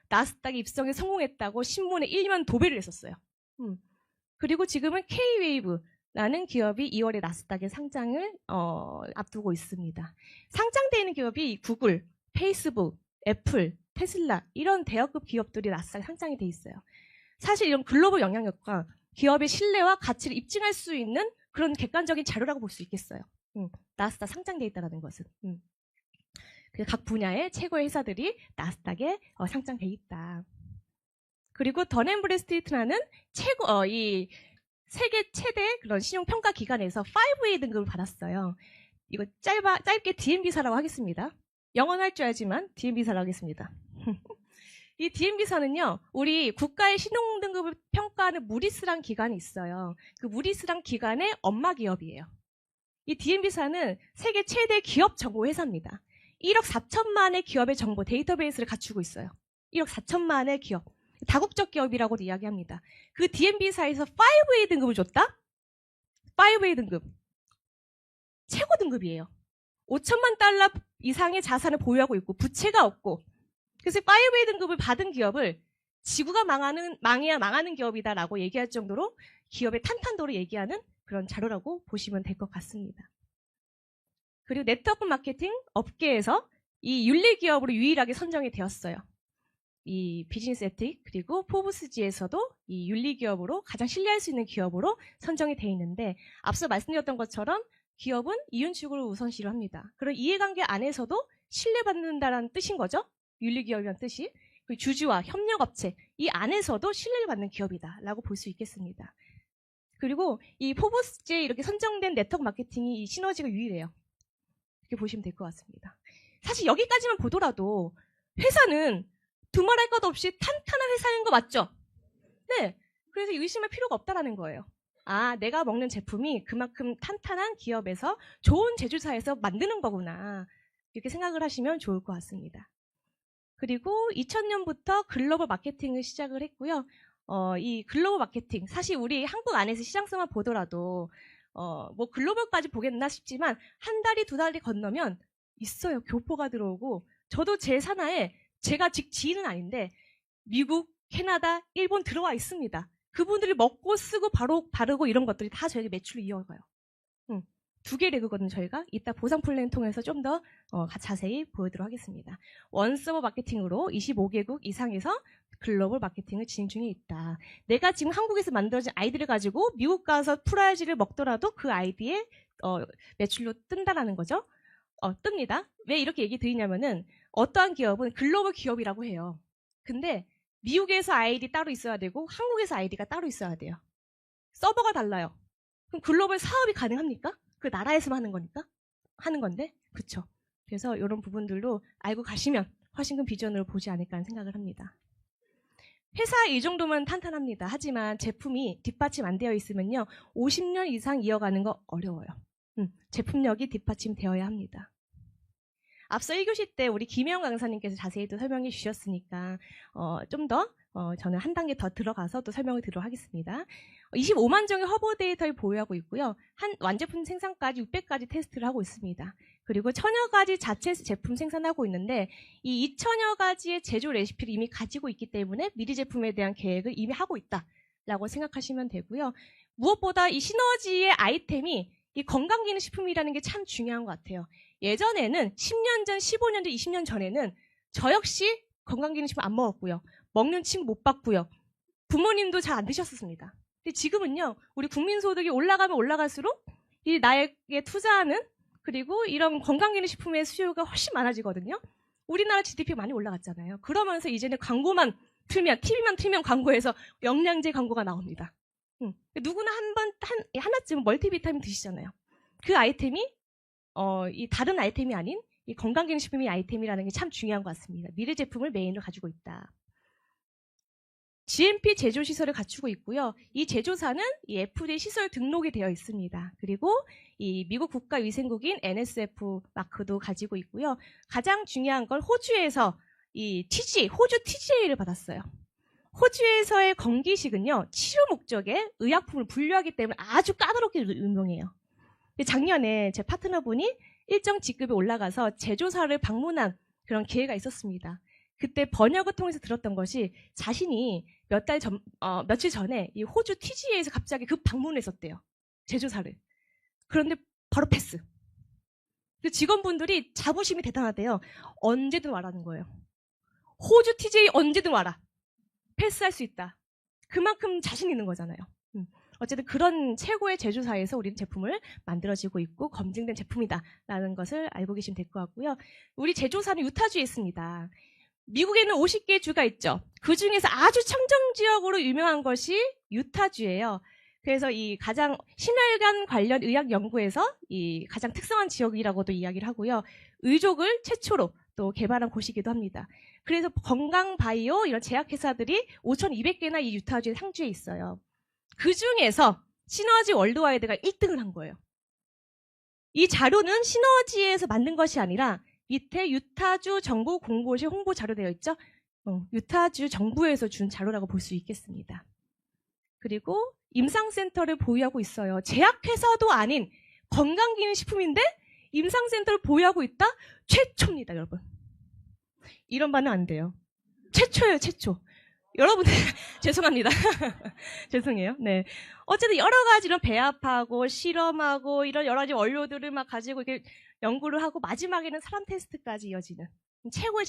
나스닥 입성에 성공했다고 신문에 1년 도배를 했었어요. 그리고 지금은 K-웨이브라는 기업이 2월에 나스닥에 상장을 앞두고 있습니다. 상장되어 있는 기업이 구글, 페이스북, 애플, 테슬라 이런 대여급 기업들이 나스닥에 상장이 돼 있어요. 사실 이런 글로벌 영향력과 기업의 신뢰와 가치를 입증할 수 있는 그런 객관적인 자료라고 볼 수 있겠어요. 나스닥 상장되어 있다는 것은. 각 분야의 최고의 회사들이 나스닥에 상장돼 있다. 그리고 던앤브래스트리트라는 이 세계 최대 그런 신용평가 기관에서 5A 등급을 받았어요. 이거 짧게 DMB사라고 하겠습니다. 영어는 할 줄 알지만 DMB사라고 하겠습니다. 이 DMB사는요, 우리 국가의 신용등급을 평가하는 무리스란 기관이 있어요. 그 무리스란 기관의 엄마 기업이에요. 이 DMB사는 세계 최대 기업 정보 회사입니다. 1억 4천만의 기업의 정보 데이터베이스를 갖추고 있어요. 1억 4천만의 기업. 다국적 기업이라고도 이야기합니다. 그 DMB사에서 5A 등급을 줬다? 5A 등급. 최고 등급이에요. 5천만 달러 이상의 자산을 보유하고 있고 부채가 없고, 그래서 5A 등급을 받은 기업을 지구가 망해야 망하는 기업이다라고 얘기할 정도로 기업의 탄탄도를 얘기하는 그런 자료라고 보시면 될 것 같습니다. 그리고 네트워크 마케팅 업계에서 이 윤리 기업으로 유일하게 선정이 되었어요. 이 비즈니스 에틱 그리고 포브스지에서도 이 윤리 기업으로 가장 신뢰할 수 있는 기업으로 선정이 되어 있는데, 앞서 말씀드렸던 것처럼 기업은 이윤축을 우선시로 합니다. 그런 이해관계 안에서도 신뢰받는다는 뜻인 거죠. 윤리기업이라는 뜻이. 그리고 주주와 협력업체, 이 안에서도 신뢰를 받는 기업이다라고 볼 수 있겠습니다. 그리고 이 포브스지에 이렇게 선정된 네트워크 마케팅이 이 시너지가 유일해요. 이렇게 보시면 될 것 같습니다. 사실 여기까지만 보더라도 회사는 두말할 것 없이 탄탄한 회사인 거 맞죠? 네. 그래서 의심할 필요가 없다라는 거예요. 아, 내가 먹는 제품이 그만큼 탄탄한 기업에서 좋은 제조사에서 만드는 거구나. 이렇게 생각을 하시면 좋을 것 같습니다. 그리고 2000년부터 글로벌 마케팅을 시작을 했고요. 이 글로벌 마케팅, 사실 우리 한국 안에서 시장성만 보더라도 뭐 글로벌까지 보겠나 싶지만 한 달이 두 달이 건너면 있어요. 교포가 들어오고, 저도 제 산하에 제가 지인은 아닌데 미국, 캐나다, 일본 들어와 있습니다. 그분들이 먹고 쓰고 바로 바르고 이런 것들이 다 저에게 매출을 이어가요. 2개 레그거든요, 저희가. 이따 보상 플랜 통해서 좀 더 자세히 보여드리도록 하겠습니다. 원서버 마케팅으로 25개국 이상에서 글로벌 마케팅을 진행 중에 있다. 내가 지금 한국에서 만들어진 아이디를 가지고 미국 가서 프라이즈를 먹더라도 그 아이디에 매출로 뜬다라는 거죠. 뜹니다. 왜 이렇게 얘기 드리냐면은 어떠한 기업은 글로벌 기업이라고 해요. 근데 미국에서 아이디 따로 있어야 되고 한국에서 아이디가 따로 있어야 돼요. 서버가 달라요. 그럼 글로벌 사업이 가능합니까? 그 나라에서만 하는 거니까? 하는 건데? 그쵸. 그래서 이런 부분들도 알고 가시면 훨씬 큰 비전으로 보지 않을까 하는 생각을 합니다. 회사 이 정도면 탄탄합니다. 하지만 제품이 뒷받침 안 되어 있으면요, 50년 이상 이어가는 거 어려워요. 제품력이 뒷받침되어야 합니다. 앞서 1교시 때 우리 김혜영 강사님께서 자세히 또 설명해 주셨으니까 좀 더 저는 한 단계 더 들어가서 또 설명을 드리도록 하겠습니다. 25만 종의 허브 데이터를 보유하고 있고요. 한 완제품 생산까지 600가지 테스트를 하고 있습니다. 그리고 1000여 가지 자체 제품 생산하고 있는데 이 2000여 가지의 제조 레시피를 이미 가지고 있기 때문에 미리 제품에 대한 계획을 이미 하고 있다라고 생각하시면 되고요. 무엇보다 이 시너지의 아이템이 이 건강기능식품이라는 게 참 중요한 것 같아요. 예전에는 10년 전, 15년 전, 20년 전에는 저 역시 건강기능식품 안 먹었고요. 먹는 친구 못 봤고요. 부모님도 잘 안 드셨었습니다. 근데 지금은요, 우리 국민소득이 올라가면 올라갈수록 이 나에게 투자하는 그리고 이런 건강기능식품의 수요가 훨씬 많아지거든요. 우리나라 GDP 많이 올라갔잖아요. 그러면서 이제는 광고만 틀면, TV만 틀면 광고에서 영양제 광고가 나옵니다. 누구나 하나쯤 멀티비타민 드시잖아요. 그 아이템이 이 다른 아이템이 아닌 이 건강기능식품의 아이템이라는 게 참 중요한 것 같습니다. 미래 제품을 메인으로 가지고 있다. GMP 제조시설을 갖추고 있고요. 이 제조사는 이 FDA 시설 등록이 되어 있습니다. 그리고 이 미국 국가위생국인 NSF 마크도 가지고 있고요. 가장 중요한 건 호주에서 이 호주 TGA를 받았어요. 호주에서의 건기식은요, 치료 목적의 의약품을 분류하기 때문에 아주 까다롭게 유명해요. 작년에 제 파트너분이 일정 직급에 올라가서 제조사를 방문한 그런 기회가 있었습니다. 그때 번역을 통해서 들었던 것이 자신이 며칠 전에 이 호주 TGA에서 갑자기 급 방문했었대요. 제조사를. 그런데 바로 패스. 그 직원분들이 자부심이 대단하대요. 언제든 와라는 거예요. 호주 TGA 언제든 와라. 패스할 수 있다. 그만큼 자신 있는 거잖아요. 어쨌든 그런 최고의 제조사에서 우리는 제품을 만들어지고 있고 검증된 제품이다라는 것을 알고 계시면 될 것 같고요. 우리 제조사는 유타주에 있습니다. 미국에는 50개의 주가 있죠. 그 중에서 아주 청정지역으로 유명한 것이 유타주예요. 그래서 이 가장 심혈관 관련 의학 연구에서 이 가장 특성한 지역이라고도 이야기를 하고요. 의족을 최초로 또 개발한 곳이기도 합니다. 그래서 건강바이오 이런 제약회사들이 5,200개나 이 유타주의 상주에 있어요. 그 중에서 시너지 월드와이드가 1등을 한 거예요. 이 자료는 시너지에서 만든 것이 아니라 밑에 유타주 정부 공보실 홍보 자료 되어 있죠? 유타주 정부에서 준 자료라고 볼 수 있겠습니다. 그리고 임상센터를 보유하고 있어요. 제약회사도 아닌 건강기능식품인데 임상센터를 보유하고 있다? 최초입니다, 여러분. 이런 반응 안 돼요. 최초예요, 최초. 여러분들 죄송합니다. 죄송해요. 네. 어쨌든 여러 가지 이런 배합하고 실험하고 이런 여러 가지 원료들을 막 가지고 이렇게 연구를 하고 마지막에는 사람 테스트까지 이어지는 최고의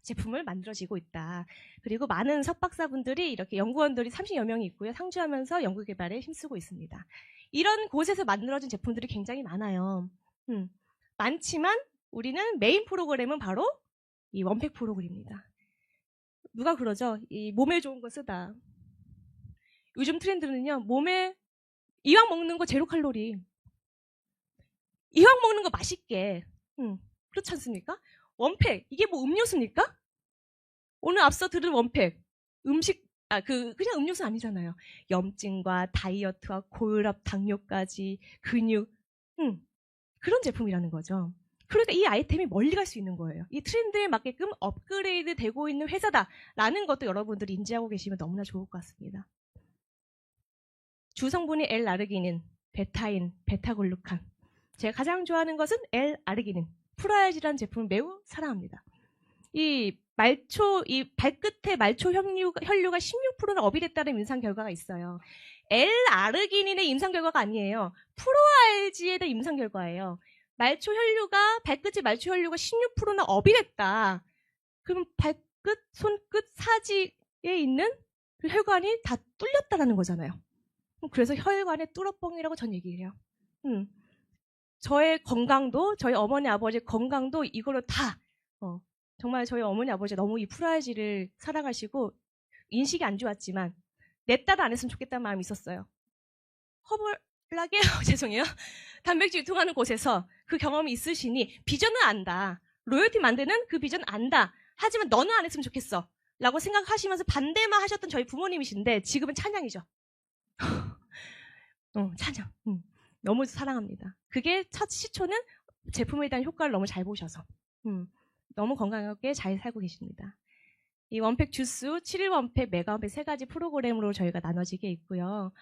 제품을 만들어지고 있다. 그리고 많은 석박사분들이 이렇게 연구원들이 30여 명이 있고요. 상주하면서 연구 개발에 힘쓰고 있습니다. 이런 곳에서 만들어진 제품들이 굉장히 많아요. 많지만 우리는 메인 프로그램은 바로 이 원팩 프로그램입니다. 누가 그러죠? 이 몸에 좋은 거 쓰다. 요즘 트렌드는요, 몸에 이왕 먹는 거 제로 칼로리. 이왕 먹는 거 맛있게. 그렇지 않습니까? 원팩. 이게 뭐 음료수입니까? 오늘 앞서 들은 원팩. 그냥 음료수 아니잖아요. 염증과 다이어트와 고혈압, 당뇨까지, 근육. 그런 제품이라는 거죠. 그러니까 이 아이템이 멀리 갈 수 있는 거예요. 이 트렌드에 맞게끔 업그레이드 되고 있는 회사다라는 것도 여러분들이 인지하고 계시면 너무나 좋을 것 같습니다. 주성분이 L-아르기닌, 베타인, 베타글루칸. 제가 가장 좋아하는 것은 L-아르기닌. 프라이즈라는 제품을 매우 사랑합니다. 이 발끝에 말초 혈류가 16%나 업이 됐다는 임상 결과가 있어요. L-아르기닌의 임상 결과가 아니에요. 프로알지에 대한 임상 결과예요. 발끝의 말초 혈류가 16%나 업이 됐다. 그럼 발끝, 손끝, 사지에 있는 그 혈관이 다 뚫렸다라는 거잖아요. 그래서 혈관의 뚫어뻥이라고 전 얘기를 해요. 저의 건강도, 저희 어머니, 아버지 건강도 이걸로 다, 정말 저희 어머니, 아버지 너무 이 프라이지를 사랑하시고, 인식이 안 좋았지만, 내 딸은 안 했으면 좋겠다는 마음이 있었어요. 허벌나게, 죄송해요. 단백질 유통하는 곳에서 그 경험이 있으시니, 비전은 안다. 로열티 만드는 그 비전 안다. 하지만 너는 안 했으면 좋겠어. 라고 생각하시면서 반대만 하셨던 저희 부모님이신데, 지금은 찬양이죠. 찬양. 너무 사랑합니다. 그게 첫 시초는 제품에 대한 효과를 너무 잘 보셔서 너무 건강하게 잘 살고 계십니다. 이 원팩 주스, 7일 원팩, 메가 원팩 세 가지 프로그램으로 저희가 나눠지게 있고요.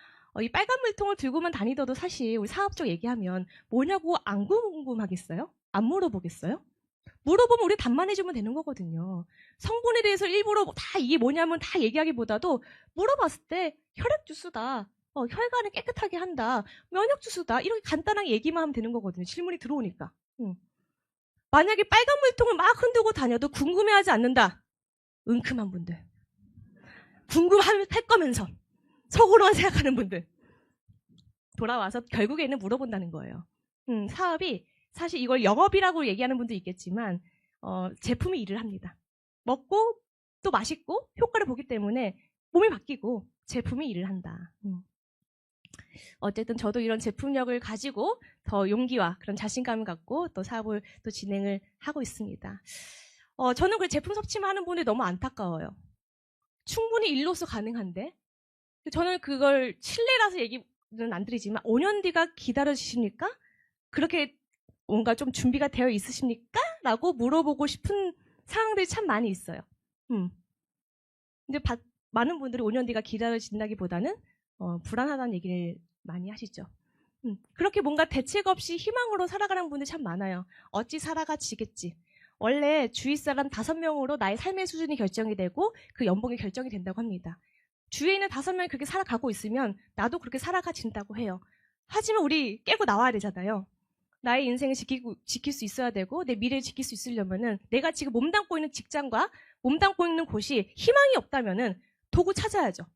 이 빨간 물통을 들고만 다니더라도 사실 우리 사업적 얘기하면 뭐냐고 안 궁금하겠어요? 안 물어보겠어요? 물어보면 우리 답만 해주면 되는 거거든요. 성분에 대해서 일부러 다 이게 뭐냐면 다 얘기하기보다도 물어봤을 때 혈액 주스다. 혈관을 깨끗하게 한다. 면역 주스다. 이렇게 간단하게 얘기만 하면 되는 거거든요. 질문이 들어오니까. 만약에 빨간 물통을 막 흔들고 다녀도 궁금해하지 않는다. 은큼한 분들. 궁금할 거면서 속으로만 생각하는 분들. 돌아와서 결국에는 물어본다는 거예요. 사업이 사실 이걸 영업이라고 얘기하는 분도 있겠지만 제품이 일을 합니다. 먹고 또 맛있고 효과를 보기 때문에 몸이 바뀌고 제품이 일을 한다. 어쨌든 저도 이런 제품력을 가지고 더 용기와 그런 자신감을 갖고 또 사업을 또 진행을 하고 있습니다. 저는 그 제품 섭취만 하는 분들이 너무 안타까워요. 충분히 일로서 가능한데 저는 그걸 실례라서 얘기는 안 드리지만 5년 뒤가 기다려지십니까? 그렇게 뭔가 좀 준비가 되어 있으십니까? 라고 물어보고 싶은 상황들이 참 많이 있어요. 근데 많은 분들이 5년 뒤가 기다려진다기보다는 불안하다는 얘기를 많이 하시죠. 그렇게 뭔가 대책 없이 희망으로 살아가는 분들 참 많아요. 어찌 살아가지겠지. 원래 주위 사람 5명으로 나의 삶의 수준이 결정이 되고 그 연봉이 결정이 된다고 합니다. 주위에 있는 5명이 그렇게 살아가고 있으면 나도 그렇게 살아가진다고 해요. 하지만 우리 깨고 나와야 되잖아요. 나의 인생을 지킬 수 있어야 되고 내 미래를 지킬 수 있으려면은 내가 지금 몸담고 있는 직장과 몸담고 있는 곳이 희망이 없다면은 도구 찾아야죠.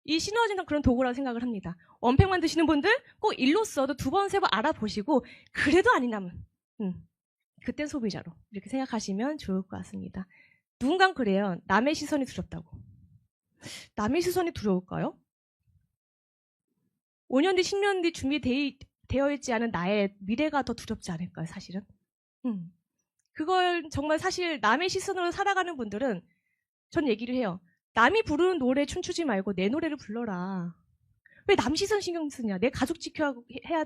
이 시너지는 그런 도구라고 생각을 합니다. 원팩 만드시는 분들 꼭 일로써도 2번, 3번 알아보시고 그래도 아니라면 그땐 소비자로 이렇게 생각하시면 좋을 것 같습니다. 누군가는 그래요. 남의 시선이 두렵다고. 남의 시선이 두려울까요? 5년 뒤, 10년 뒤 준비되어 있지 않은 나의 미래가 더 두렵지 않을까요, 사실은? 그걸 정말 사실 남의 시선으로 살아가는 분들은 전 얘기를 해요. 남이 부르는 노래 춤추지 말고 내 노래를 불러라. 왜 남 시선 신경 쓰냐? 내 가족 지켜야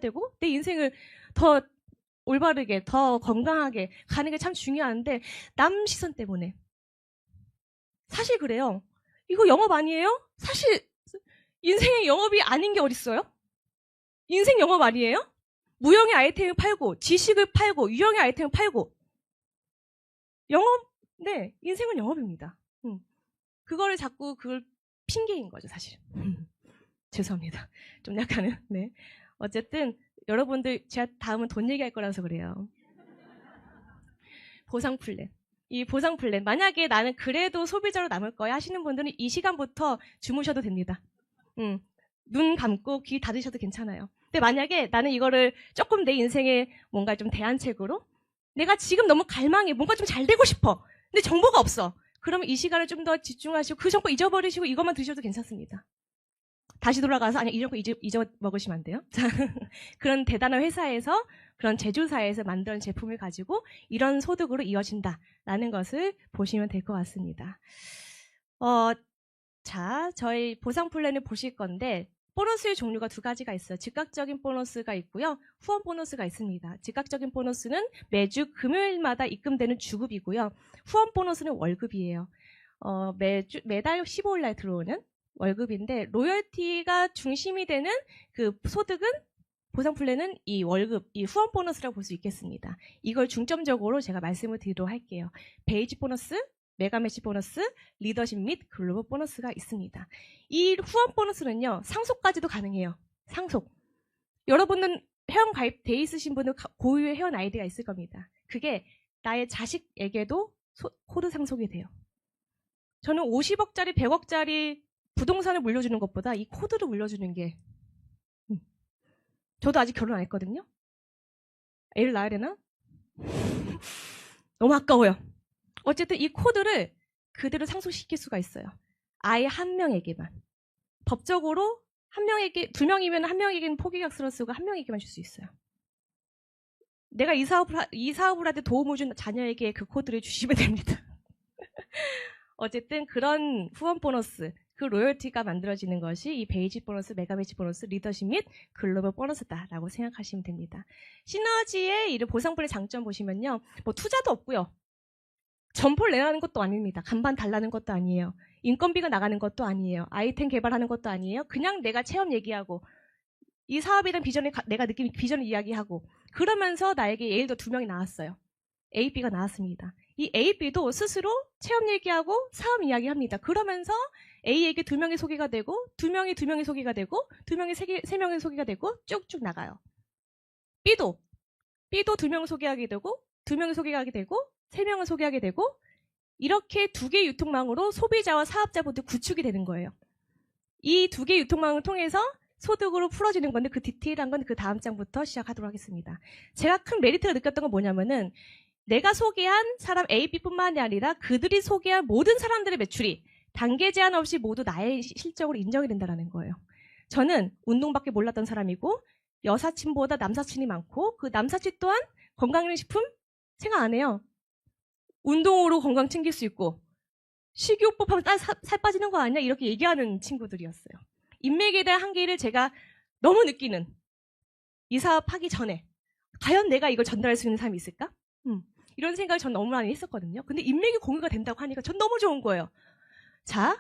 되고 내 인생을 더 올바르게 더 건강하게 가는 게 참 중요한데 남 시선 때문에 사실 그래요. 이거 영업 아니에요? 사실 인생의 영업이 아닌 게 어딨어요? 인생 영업 아니에요? 무형의 아이템을 팔고 지식을 팔고 유형의 아이템을 팔고 영업, 네, 인생은 영업입니다. 그거를 자꾸 그걸 핑계인 거죠, 사실. 죄송합니다. 좀 약간은, 네. 어쨌든, 여러분들, 제가 다음은 돈 얘기할 거라서 그래요. 보상 플랜. 이 보상 플랜. 만약에 나는 그래도 소비자로 남을 거야 하시는 분들은 이 시간부터 주무셔도 됩니다. 눈 감고 귀 닫으셔도 괜찮아요. 근데 만약에 나는 이거를 조금 내 인생에 뭔가 좀 대안책으로 내가 지금 너무 갈망해. 뭔가 좀 잘 되고 싶어. 근데 정보가 없어. 그러면 이 시간을 좀 더 집중하시고 그 정보 잊어버리시고 이것만 드셔도 괜찮습니다. 다시 돌아가서 아니 이런 거 잊어먹으시면 안 돼요. 자, 그런 대단한 회사에서 그런 제조사에서 만든 제품을 가지고 이런 소득으로 이어진다라는 것을 보시면 될 것 같습니다. 자, 저희 보상 플랜을 보실 건데 보너스의 종류가 두 가지가 있어요. 즉각적인 보너스가 있고요. 후원 보너스가 있습니다. 즉각적인 보너스는 매주 금요일마다 입금되는 주급이고요. 후원 보너스는 월급이에요. 매달 15일 날 들어오는 월급인데 로열티가 중심이 되는 그 소득은 보상 플랜은 이 월급, 이 후원 보너스라고 볼 수 있겠습니다. 이걸 중점적으로 제가 말씀을 드리도록 할게요. 베이지 보너스, 메가매치 보너스, 리더십 및 글로벌 보너스가 있습니다. 이 후원 보너스는요, 상속까지도 가능해요. 상속. 여러분은 회원 가입돼 있으신 분은 고유의 회원 아이디가 있을 겁니다. 그게 나의 자식에게도 코드 상속이 돼요. 저는 50억짜리, 100억짜리 부동산을 물려주는 것보다 이 코드를 물려주는 게 저도 아직 결혼 안 했거든요. 애를 낳아야 되나? 너무 아까워요. 어쨌든 이 코드를 그대로 상속시킬 수가 있어요. 아예 한 명에게만. 법적으로 한 명에게, 두 명이면 한 명에게는 포기각서를 쓰고 한 명에게만 줄 수 있어요. 내가 이 사업을 할 때 도움을 준 자녀에게 그 코드를 주시면 됩니다. 어쨌든 그런 후원 보너스, 그 로열티가 만들어지는 것이 이 베이지 보너스, 메가매치 보너스, 리더십 및 글로벌 보너스다라고 생각하시면 됩니다. 시너지의 이 보상분의 장점 보시면요. 뭐 투자도 없고요. 점포를 내라는 것도 아닙니다. 간판 달라는 것도 아니에요. 인건비가 나가는 것도 아니에요. 아이템 개발하는 것도 아니에요. 그냥 내가 체험 얘기하고 이 사업에 대한 비전을 내가 느낀 비전을 이야기하고 그러면서 나에게 예를 들어 2명이 나왔어요. A, B가 나왔습니다. 이 A, B도 스스로 체험 얘기하고 사업 이야기합니다. 그러면서 A에게 2명이 소개가 되고 2명이 소개가 되고 2명이 3명이 소개가 되고 쭉쭉 나가요. B도 2명을 소개하게 되고 2명이 소개하게 되고 3명을 소개하게 되고 이렇게 2개의 유통망으로 소비자와 사업자 모두 구축이 되는 거예요. 이 2개의 유통망을 통해서 소득으로 풀어지는 건데 그 디테일한 건 그 다음 장부터 시작하도록 하겠습니다. 제가 큰 메리트가 느꼈던 건 뭐냐면은 내가 소개한 사람 A, B뿐만이 아니라 그들이 소개한 모든 사람들의 매출이 단계 제한 없이 모두 나의 실적으로 인정이 된다는 거예요. 저는 운동밖에 몰랐던 사람이고 여사친보다 남사친이 많고 그 남사친 또한 건강기능식품 생각 안 해요. 운동으로 건강 챙길 수 있고 식이요법 하면 살 빠지는 거 아니야? 이렇게 얘기하는 친구들이었어요. 인맥에 대한 한계를 제가 너무 느끼는 이 사업 하기 전에 과연 내가 이걸 전달할 수 있는 사람이 있을까? 이런 생각을 전 너무 많이 했었거든요. 근데 인맥이 공유가 된다고 하니까 전 너무 좋은 거예요. 자,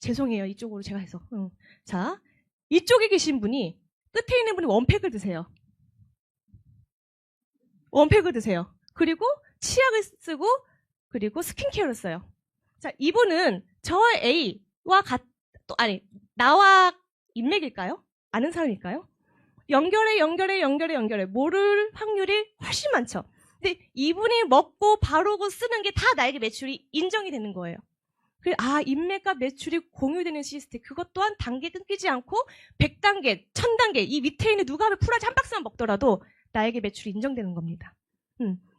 죄송해요. 이쪽으로 제가 해서. 자, 이쪽에 계신 분이 끝에 있는 분이 원팩을 드세요. 원팩을 드세요. 그리고 치약을 쓰고 그리고 스킨케어를 써요. 자, 이분은 저 A와 나와 인맥일까요? 아는 사람일까요? 연결해 모를 확률이 훨씬 많죠. 근데 이분이 먹고 바르고 쓰는 게 다 나에게 매출이 인정이 되는 거예요. 인맥과 매출이 공유되는 시스템, 그것 또한 단계 끊기지 않고 100단계, 1000단계, 이 밑에 있는 누가 하면 풀아지 한 박스만 먹더라도 나에게 매출이 인정되는 겁니다.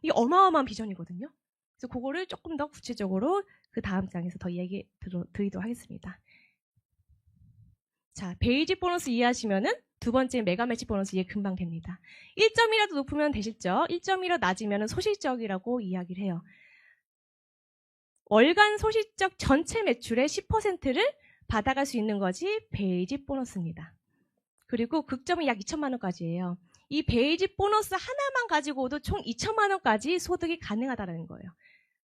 이게 어마어마한 비전이거든요. 그래서 그거를 조금 더 구체적으로 그 다음 장에서 더 얘기 드리도록 하겠습니다. 자, 베이지 보너스 이해하시면은 두 번째 메가 매치 보너스 이해 금방 됩니다. 1점이라도 높으면 대실적, 1점이라도 낮으면 소실적이라고 이야기를 해요. 월간 소실적 전체 매출의 10%를 받아갈 수 있는 것이 베이직 보너스입니다. 그리고 극점이 약 2천만 원까지예요. 이 베이직 보너스 하나만 가지고도 총 2천만 원까지 소득이 가능하다는 거예요.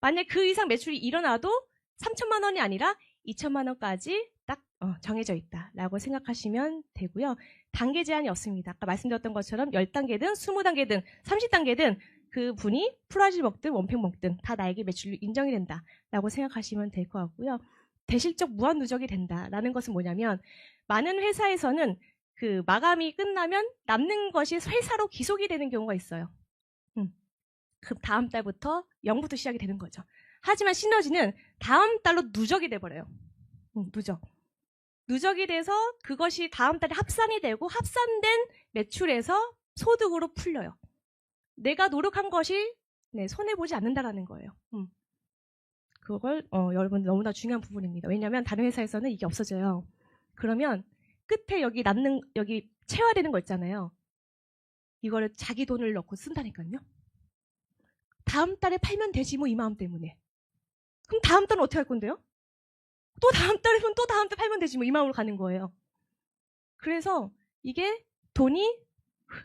만약 그 이상 매출이 일어나도 3천만 원이 아니라 2천만 원까지 딱 정해져 있다라고 생각하시면 되고요. 단계 제한이 없습니다. 아까 말씀드렸던 것처럼 10단계든 20단계든 30단계든 그 분이 프라질 먹든 원팩 먹든 다 나에게 매출이 인정이 된다라고 생각하시면 될 것 같고요. 대실적 무한 누적이 된다라는 것은 뭐냐면 많은 회사에서는 그 마감이 끝나면 남는 것이 회사로 기속이 되는 경우가 있어요. 그 다음 달부터 0부터 시작이 되는 거죠. 하지만 시너지는 다음 달로 누적이 돼버려요. 누적이 돼서 그것이 다음 달에 합산이 되고 합산된 매출에서 소득으로 풀려요. 내가 노력한 것이 손해보지 않는다라는 거예요. 그걸 여러분 너무나 중요한 부분입니다. 왜냐하면 다른 회사에서는 이게 없어져요. 그러면 끝에 여기 남는 여기 채워야 되는 거 있잖아요. 이거를 자기 돈을 넣고 쓴다니까요. 다음 달에 팔면 되지 뭐 이 마음 때문에. 그럼 다음 달은 어떻게 할 건데요? 또 다음 달이면 또 다음 달 팔면 되지 뭐 이 마음으로 가는 거예요. 그래서 이게 돈이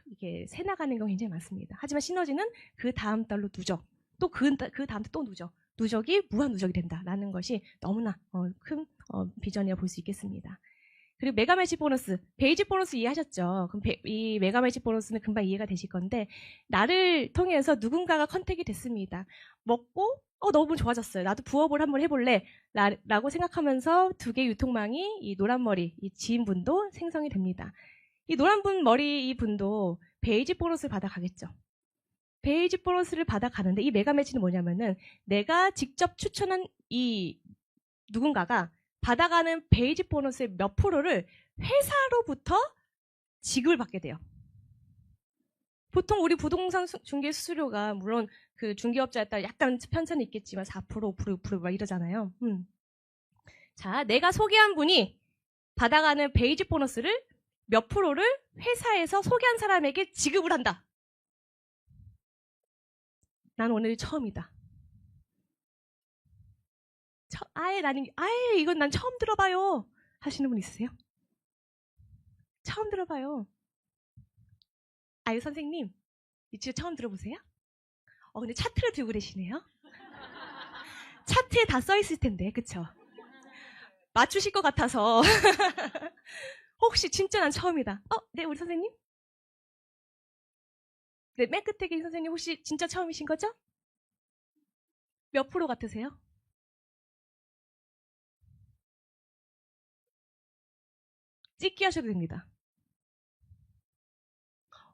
이게 새 나가는 건 굉장히 많습니다. 하지만 시너지는 그 다음 달로 누적, 또 그 다음 달 또 누적, 누적이 무한 누적이 된다라는 것이 너무나 큰 비전이라 볼 수 있겠습니다. 그리고 메가 매치 보너스, 베이직 보너스 이해하셨죠? 그럼 이 메가 매치 보너스는 금방 이해가 되실 건데 나를 통해서 누군가가 컨택이 됐습니다. 먹고 너무 좋아졌어요. 나도 부업을 한번 해볼래 라고 생각하면서 두 개의 유통망이 이 노란머리 이 지인분도 생성이 됩니다. 이 노란분 머리 이 분도 베이직 보너스를 받아가겠죠. 베이직 보너스를 받아가는데 이 메가 매치는 뭐냐면은 내가 직접 추천한 이 누군가가 받아가는 베이직 보너스의 몇 프로를 회사로부터 지급을 받게 돼요. 보통 우리 부동산 중개 수수료가 물론 그 중개업자에 따라 약간 편차는 있겠지만 4%, 5%, 6% 막 이러잖아요. 자, 내가 소개한 분이 받아가는 베이직 보너스를 몇 프로를 회사에서 소개한 사람에게 지급을 한다. 난 오늘 처음이다. 이건 난 처음 들어봐요. 하시는 분 있으세요? 처음 들어봐요. 아유, 선생님. 이거 처음 들어보세요? 근데 차트를 들고 계시네요? 차트에 다 써있을 텐데, 그쵸? 맞추실 것 같아서. 혹시 진짜 난 처음이다. 네, 우리 선생님? 네, 맨 끝에 계신 선생님 혹시 진짜 처음이신 거죠? 몇 프로 같으세요? 찍기 하셔도 됩니다.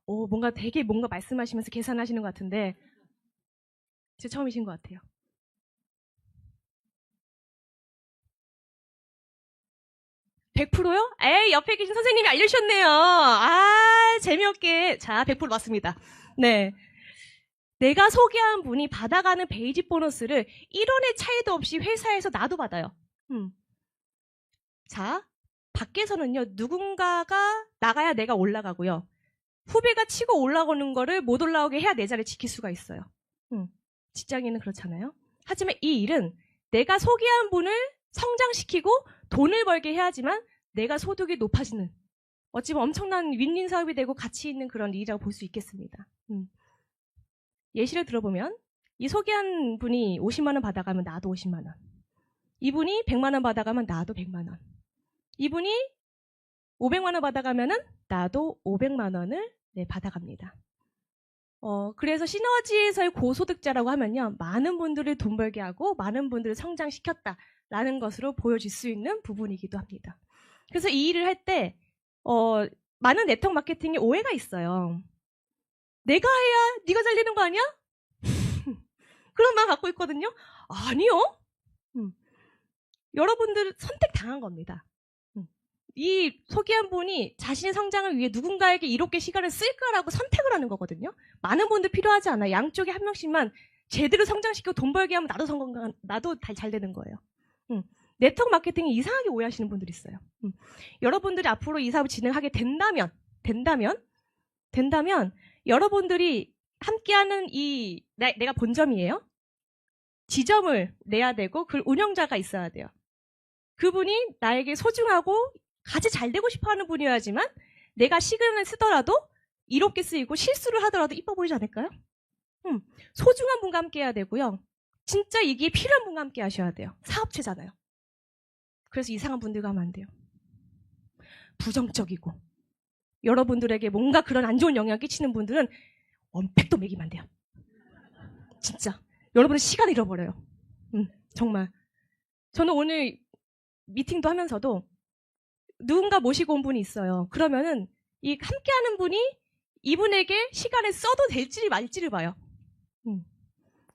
뭔가 말씀하시면서 계산하시는 것 같은데, 진짜 처음이신 것 같아요. 100%요? 에이, 옆에 계신 선생님이 알려주셨네요. 재미없게. 자, 100% 맞습니다. 네. 내가 소개한 분이 받아가는 베이직 보너스를 1원의 차이도 없이 회사에서 나도 받아요. 자, 밖에서는요, 누군가가 나가야 내가 올라가고요. 후배가 치고 올라오는 거를 못 올라오게 해야 내 자리를 지킬 수가 있어요. 직장인은 그렇잖아요. 하지만 이 일은 내가 소개한 분을 성장시키고 돈을 벌게 해야지만 내가 소득이 높아지는 어찌 보면 엄청난 윈윈 사업이 되고 가치 있는 그런 일이라고 볼 수 있겠습니다. 예시를 들어보면 이 소개한 분이 50만 원 받아가면 나도 50만 원. 이분이 100만 원 받아가면 나도 100만 원. 이분이 500만 원 받아가면은 나도 500만 원을 받아갑니다. 그래서 시너지에서의 고소득자라고 하면요. 많은 분들을 돈 벌게 하고 많은 분들을 성장시켰다라는 것으로 보여질 수 있는 부분이기도 합니다. 그래서 이 일을 할 때 많은 네트워크 마케팅에 오해가 있어요. 내가 해야 네가 잘 되는 거 아니야? 그런 마음 갖고 있거든요. 아니요. 여러분들 선택당한 겁니다. 이 소개한 분이 자신의 성장을 위해 누군가에게 이렇게 시간을 쓸까라고 선택을 하는 거거든요. 많은 분들 필요하지 않아요. 양쪽에 한 명씩만 제대로 성장시키고 돈 벌게 하면 나도 잘 되는 거예요. 네트워크 마케팅이 이상하게 오해하시는 분들이 있어요. 여러분들이 앞으로 이 사업을 진행하게 된다면 된다면 여러분들이 함께하는 내가 본점이에요. 지점을 내야 되고 그 운영자가 있어야 돼요. 그분이 나에게 소중하고 같이 잘 되고 싶어하는 분이어야지만 내가 시간을 쓰더라도 이롭게 쓰이고 실수를 하더라도 이뻐 보이지 않을까요? 소중한 분과 함께 해야 되고요. 진짜 이게 필요한 분과 함께 하셔야 돼요. 사업체잖아요. 그래서 이상한 분들과 하면 안 돼요. 부정적이고 여러분들에게 뭔가 그런 안 좋은 영향을 끼치는 분들은 원팩도 매기면 안 돼요. 진짜 여러분의 시간을 잃어버려요. 정말 저는 오늘 미팅도 하면서도 누군가 모시고 온 분이 있어요. 그러면은 이 함께하는 분이 이분에게 시간을 써도 될지 말지를 봐요.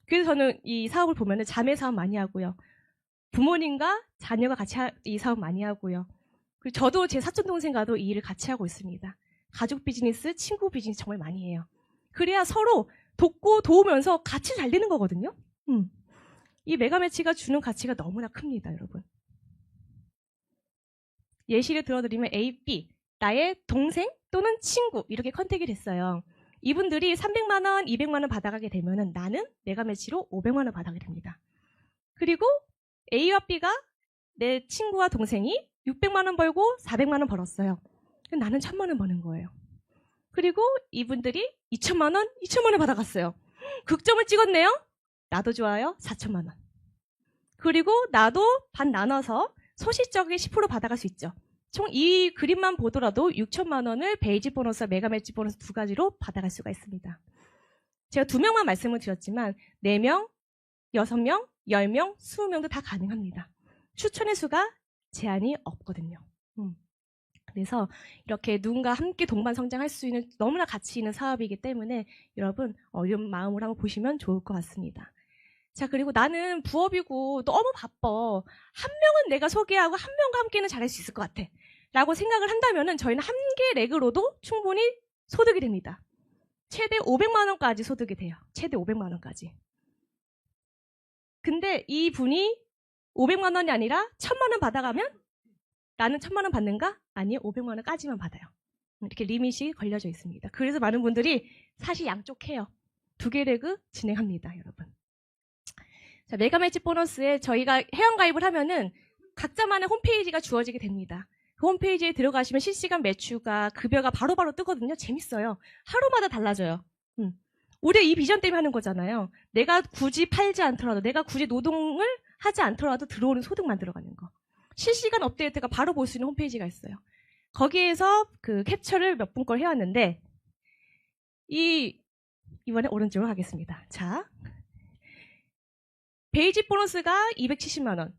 그래서 저는 이 사업을 보면은 자매 사업 많이 하고요. 부모님과 자녀가 같이 이 사업 많이 하고요. 그리고 저도 제 사촌 동생과도 이 일을 같이 하고 있습니다. 가족 비즈니스, 친구 비즈니스 정말 많이 해요. 그래야 서로 돕고 도우면서 같이 잘 되는 거거든요. 이 메가매치가 주는 가치가 너무나 큽니다, 여러분. 예시를 들어드리면 A, B, 나의 동생 또는 친구 이렇게 컨택이 됐어요. 이분들이 300만 원, 200만 원 받아가게 되면은 나는 메가매치로 500만 원 받아가게 됩니다. 그리고 A와 B가 내 친구와 동생이 600만 원 벌고 400만 원 벌었어요. 나는 1000만 원 버는 거예요. 그리고 이분들이 2천만 원, 2천만 원 받아갔어요. 극점을 찍었네요. 나도 좋아요. 4천만 원. 그리고 나도 반 나눠서 소시적인 10% 받아갈 수 있죠. 총 이 그림만 보더라도 6천만 원을 베이지 보너스와 메가매치 보너스 두 가지로 받아갈 수가 있습니다. 제가 2명만 말씀을 드렸지만 4명, 6명, 10명, 20명도 다 가능합니다. 추천의 수가 제한이 없거든요. 그래서 이렇게 누군가 함께 동반 성장할 수 있는 너무나 가치 있는 사업이기 때문에 여러분 이런 마음으로 한번 보시면 좋을 것 같습니다. 자, 그리고 나는 부업이고 너무 바빠. 한 명은 내가 소개하고 한 명과 함께는 잘할 수 있을 것 같아. 라고 생각을 한다면은 저희는 한 개 렉으로도 충분히 소득이 됩니다. 최대 500만 원까지 소득이 돼요. 최대 500만 원까지. 근데 이 분이 500만 원이 아니라 1000만 원 받아가면 나는 1000만 원 받는가? 아니요, 500만 원까지만 받아요. 이렇게 리밋이 걸려져 있습니다. 그래서 많은 분들이 사실 양쪽 해요. 2개 레그 진행합니다, 여러분. 자, 메가매치 보너스에 저희가 회원가입을 하면은 각자만의 홈페이지가 주어지게 됩니다. 그 홈페이지에 들어가시면 실시간 매출과 급여가 바로바로 뜨거든요. 재밌어요. 하루마다 달라져요. 우리가 이 비전 때문에 하는 거잖아요. 내가 굳이 팔지 않더라도, 내가 굳이 노동을 하지 않더라도 들어오는 소득 만들어가는 거. 실시간 업데이트가 바로 볼 수 있는 홈페이지가 있어요. 거기에서 그 캡처를 몇 분 걸 해왔는데, 이번에 오른쪽으로 하겠습니다. 자, 베이직 보너스가 270만 원,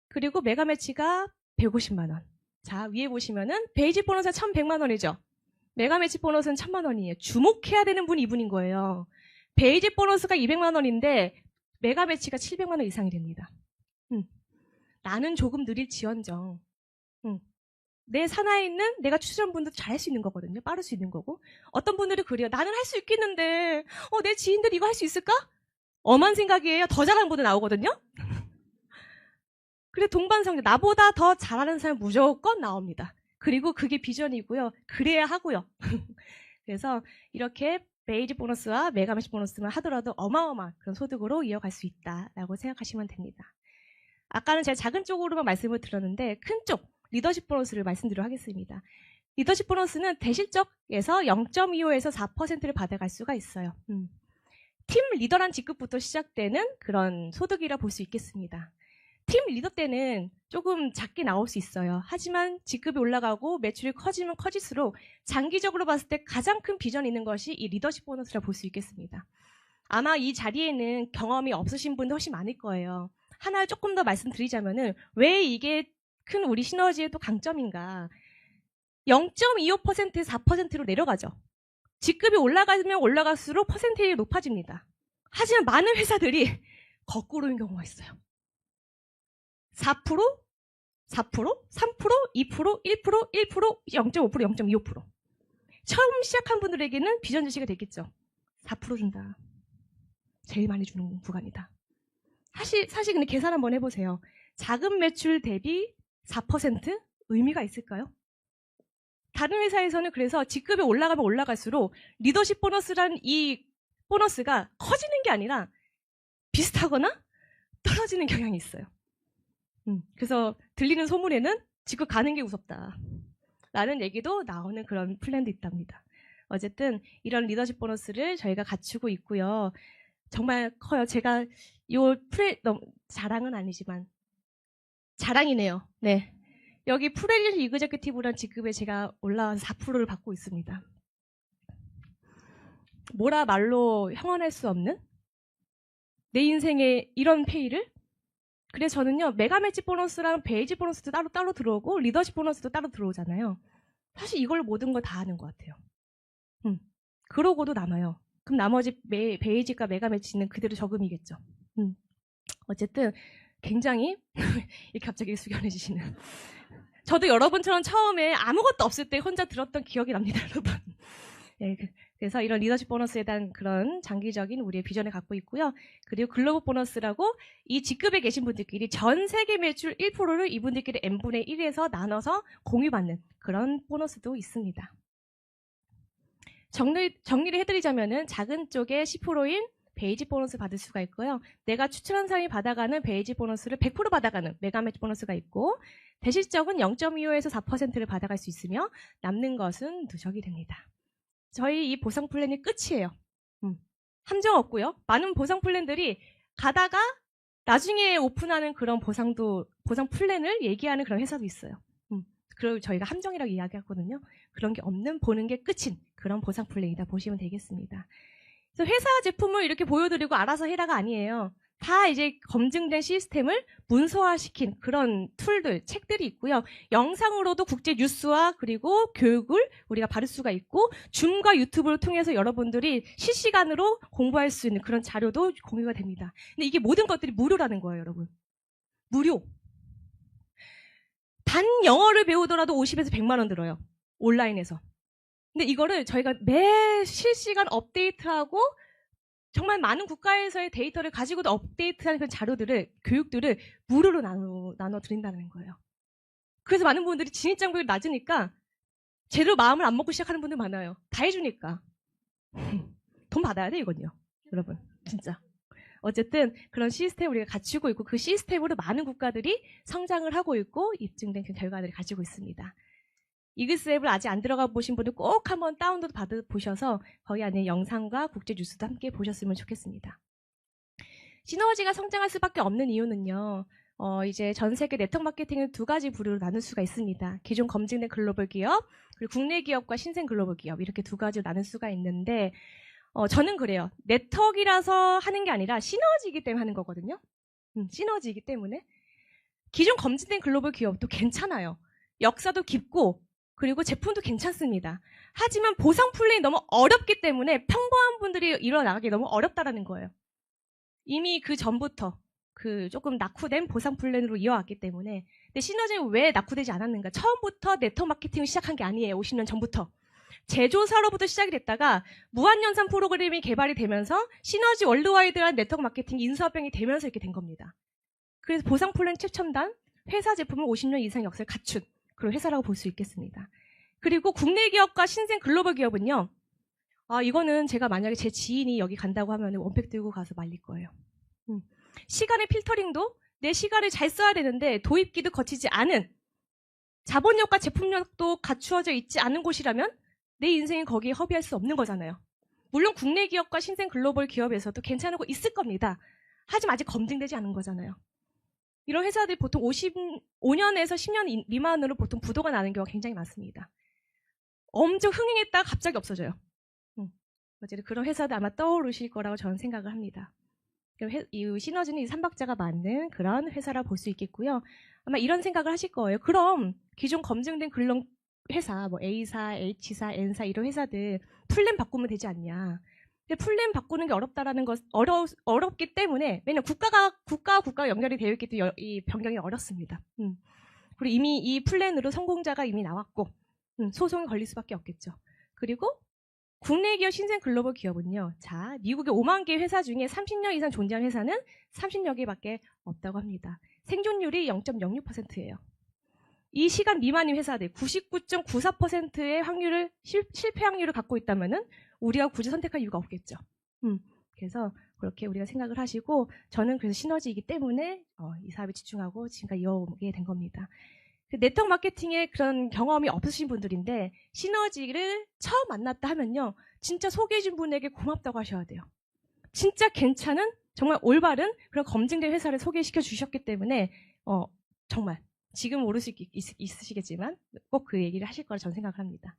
그리고 메가매치가 150만 원. 자, 위에 보시면은 베이직 보너스가 1100만 원이죠. 메가매치 보너스는 1000만 원이에요. 주목해야 되는 분이 이분인 거예요. 베이직 보너스가 200만 원인데 메가매치가 700만 원 이상이 됩니다. 나는 조금 느릴지언정. 내 산하에 있는 내가 추천한 분도 잘할 수 있는 거거든요. 빠를 수 있는 거고. 어떤 분들이 그래요. 나는 할 수 있겠는데 내 지인들 이거 할 수 있을까? 엄한 생각이에요. 더 잘하는 분들 나오거든요. 그래 동반성장. 나보다 더 잘하는 사람 무조건 나옵니다. 그리고 그게 비전이고요. 그래야 하고요. 그래서 이렇게 베이직 보너스와 메가매치 보너스만 하더라도 어마어마한 그런 소득으로 이어갈 수 있다라고 생각하시면 됩니다. 아까는 제가 작은 쪽으로만 말씀을 드렸는데 큰 쪽 리더십 보너스를 말씀드리도록 하겠습니다. 리더십 보너스는 대실적에서 0.25에서 4%를 받아갈 수가 있어요. 팀 리더란 직급부터 시작되는 그런 소득이라 볼 수 있겠습니다. 팀 리더 때는 조금 작게 나올 수 있어요. 하지만 직급이 올라가고 매출이 커지면 커질수록 장기적으로 봤을 때 가장 큰 비전이 있는 것이 이 리더십 보너스라 볼 수 있겠습니다. 아마 이 자리에는 경험이 없으신 분도 훨씬 많을 거예요. 하나 조금 더 말씀드리자면은 왜 이게 큰 우리 시너지의 또 강점인가. 0.25%에서 4%로 내려가죠. 직급이 올라가면 올라갈수록 퍼센테이지가 높아집니다. 하지만 많은 회사들이 거꾸로인 경우가 있어요. 4%, 4%, 3%, 2%, 1%, 1%, 0.5%, 0.25%. 처음 시작한 분들에게는 비전 제시가 되겠죠. 4% 준다. 제일 많이 주는 구간이다. 사실 근데 계산 한번 해보세요. 작은 매출 대비 4% 의미가 있을까요? 다른 회사에서는 그래서 직급이 올라가면 올라갈수록 리더십 보너스란 이 보너스가 커지는 게 아니라 비슷하거나 떨어지는 경향이 있어요. 그래서 들리는 소문에는 직급 가는 게 무섭다 라는 얘기도 나오는 그런 플랜도 있답니다. 어쨌든 이런 리더십 보너스를 저희가 갖추고 있고요. 정말 커요. 제가 너무 자랑은 아니지만 자랑이네요. 네. 여기 프레리 이그제큐티브란 직급에 제가 올라와서 4%를 받고 있습니다. 뭐라 말로 형언할 수 없는 내 인생에 이런 페이를? 그래서 저는요, 메가매치 보너스랑 베이지 보너스도 따로 들어오고 리더십 보너스도 따로 들어오잖아요. 사실 이걸 모든 걸 다 하는 것 같아요. 그러고도 남아요. 그럼 나머지 베이지과 메가매치는 그대로 저금이겠죠. 어쨌든 굉장히 이렇게 갑자기 숙연해지시는. 저도 여러분처럼 처음에 아무것도 없을 때 혼자 들었던 기억이 납니다, 여러분. 네, 그래서 이런 리더십 보너스에 대한 그런 장기적인 우리의 비전을 갖고 있고요. 그리고 글로벌 보너스라고 이 직급에 계신 분들끼리 전 세계 매출 1%를 이분들끼리 n분의 1에서 나눠서 공유받는 그런 보너스도 있습니다. 정리를 해드리자면은 작은 쪽에 10%인 베이지 보너스 받을 수가 있고요. 내가 추천한 사람이 받아가는 베이지 보너스를 100% 받아가는 메가매치 보너스가 있고 대실적은 0.25에서 4%를 받아갈 수 있으며 남는 것은 누적이 됩니다. 저희 이 보상 플랜이 끝이에요. 함정 없고요. 많은 보상 플랜들이 가다가 나중에 오픈하는 그런 보상 플랜을 얘기하는 그런 회사도 있어요. 그리고 저희가 함정이라고 이야기하거든요. 그런 게 없는 보는 게 끝인 그런 보상 플랜이다 보시면 되겠습니다. 그래서 회사 제품을 이렇게 보여드리고 알아서 해라가 아니에요. 다 이제 검증된 시스템을 문서화시킨 그런 툴들, 책들이 있고요. 영상으로도 국제 뉴스와 그리고 교육을 우리가 받을 수가 있고 줌과 유튜브를 통해서 여러분들이 실시간으로 공부할 수 있는 그런 자료도 공유가 됩니다. 근데 이게 모든 것들이 무료라는 거예요, 여러분. 무료. 단 영어를 배우더라도 50에서 100만 원 들어요. 온라인에서. 근데 이거를 저희가 매 실시간 업데이트하고 정말 많은 국가에서의 데이터를 가지고도 업데이트하는 그런 자료들을, 교육들을 무료로 나눠 드린다는 거예요. 그래서 많은 분들이 진입장벽이 낮으니까 제대로 마음을 안 먹고 시작하는 분들 많아요. 다 해주니까. 돈 받아야 돼, 이건요. 여러분. 진짜. 어쨌든 그런 시스템을 우리가 갖추고 있고 그 시스템으로 많은 국가들이 성장을 하고 있고 입증된 그 결과들을 가지고 있습니다. 이글스 앱을 아직 안 들어가 보신 분들 꼭 한번 다운로드 받으셔서 거기 안에 영상과 국제 뉴스도 함께 보셨으면 좋겠습니다. 시너지가 성장할 수밖에 없는 이유는요. 이제 전 세계 네트워크 마케팅을 두 가지 부류로 나눌 수가 있습니다. 기존 검증된 글로벌 기업, 그리고 국내 기업과 신생 글로벌 기업 이렇게 두 가지로 나눌 수가 있는데 저는 그래요. 네트워크라서 하는 게 아니라 시너지이기 때문에 하는 거거든요. 시너지이기 때문에. 기존 검증된 글로벌 기업도 괜찮아요. 역사도 깊고 그리고 제품도 괜찮습니다. 하지만 보상 플랜이 너무 어렵기 때문에 평범한 분들이 일어나기 너무 어렵다라는 거예요. 이미 그 전부터 그 조금 낙후된 보상 플랜으로 이어왔기 때문에. 근데 시너지는 왜 낙후되지 않았는가? 처음부터 네트워크 마케팅을 시작한 게 아니에요. 50년 전부터. 제조사로부터 시작이 됐다가 무한연산 프로그램이 개발이 되면서 시너지 월드와이드한 네트워크 마케팅 인수합병이 되면서 이렇게 된 겁니다. 그래서 보상 플랜 최첨단 회사 제품을 50년 이상 역사를 갖춘 그런 회사라고 볼 수 있겠습니다. 그리고 국내 기업과 신생 글로벌 기업은요. 이거는 제가 만약에 제 지인이 여기 간다고 하면 원팩 들고 가서 말릴 거예요. 시간의 필터링도 내 시간을 잘 써야 되는데 도입기도 거치지 않은 자본력과 제품력도 갖추어져 있지 않은 곳이라면 내 인생이 거기에 허비할 수 없는 거잖아요. 물론 국내 기업과 신생 글로벌 기업에서도 괜찮은 거 있을 겁니다. 하지만 아직 검증되지 않은 거잖아요. 이런 회사들이 보통 5년에서 10년 미만으로 보통 부도가 나는 경우가 굉장히 많습니다. 엄청 흥행했다가 갑자기 없어져요. 어쨌든 그런 회사도 아마 떠오르실 거라고 저는 생각을 합니다. 이 시너지는 이 삼박자가 맞는 그런 회사라 볼 수 있겠고요. 아마 이런 생각을 하실 거예요. 그럼 기존 검증된 글록 회사, 뭐 A사, H사, N사 이런 회사들 플랜 바꾸면 되지 않냐. 근데 플랜 바꾸는 게 어렵다라는 것, 어렵기 때문에, 왜냐면 국가가 연결이 되어 있기 때문에 이 변경이 어렵습니다. 그리고 이미 이 플랜으로 성공자가 이미 나왔고, 소송이 걸릴 수밖에 없겠죠. 그리고 국내 기업 신생 글로벌 기업은요. 자, 미국의 5만 개 회사 중에 30년 이상 존재한 회사는 30여 개밖에 없다고 합니다. 생존율이 0.06%예요. 이 시간 미만인 회사들 99.94%의 확률을 실패 확률을 갖고 있다면은 우리가 굳이 선택할 이유가 없겠죠. 그래서 그렇게 우리가 생각을 하시고 저는 그래서 시너지이기 때문에 이 사업에 집중하고 지금까지 이어오게 된 겁니다. 그 네트워크 마케팅에 그런 경험이 없으신 분들인데 시너지를 처음 만났다 하면요. 진짜 소개해준 분에게 고맙다고 하셔야 돼요. 진짜 괜찮은 정말 올바른 그런 검증된 회사를 소개시켜 주셨기 때문에 정말 지금 모를 수 있으시겠지만 꼭 그 얘기를 하실 거라 저는 생각을 합니다.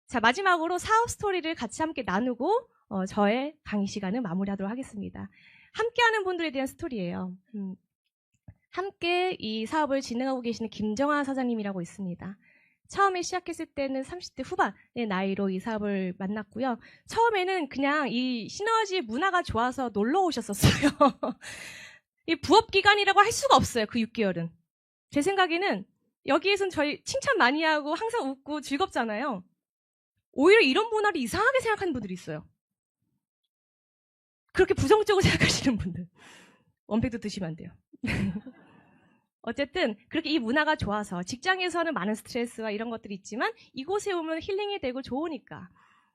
자, 마지막으로 사업 스토리를 같이 함께 나누고 저의 강의 시간을 마무리하도록 하겠습니다. 함께하는 분들에 대한 스토리예요. 함께 이 사업을 진행하고 계시는 김정아 사장님이라고 있습니다. 처음에 시작했을 때는 30대 후반의 나이로 이 사업을 만났고요. 처음에는 그냥 이 시너지 문화가 좋아서 놀러 오셨었어요. 이 부업 기간이라고 할 수가 없어요. 그 6개월은. 제 생각에는 여기에선 저희 칭찬 많이 하고 항상 웃고 즐겁잖아요. 오히려 이런 문화를 이상하게 생각하는 분들이 있어요. 그렇게 부정적으로 생각하시는 분들. 원팩도 드시면 안 돼요. 어쨌든 그렇게 이 문화가 좋아서 직장에서는 많은 스트레스와 이런 것들이 있지만 이곳에 오면 힐링이 되고 좋으니까.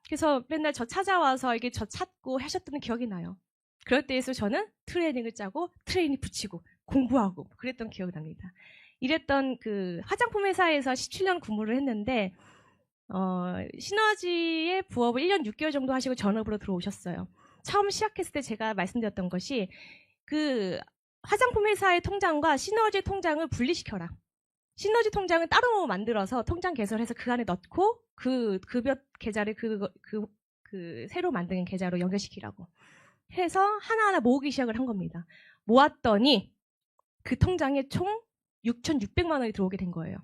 그래서 맨날 저 찾아와서 이게 저 찾고 하셨던 기억이 나요. 그럴 때에서 저는 트레이닝을 짜고 트레이닝 붙이고 공부하고 그랬던 기억이 납니다. 이랬던 그 화장품 회사에서 17년 근무를 했는데 시너지의 부업을 1년 6개월 정도 하시고 전업으로 들어오셨어요. 처음 시작했을 때 제가 말씀드렸던 것이 그 화장품 회사의 통장과 시너지 통장을 분리시켜라. 시너지 통장을 따로 만들어서 통장 개설해서 그 안에 넣고 그 급여 계좌를 그 새로 만든 계좌로 연결시키라고 해서 하나하나 모으기 시작을 한 겁니다. 모았더니 그 통장에 총 6,600만 원이 들어오게 된 거예요.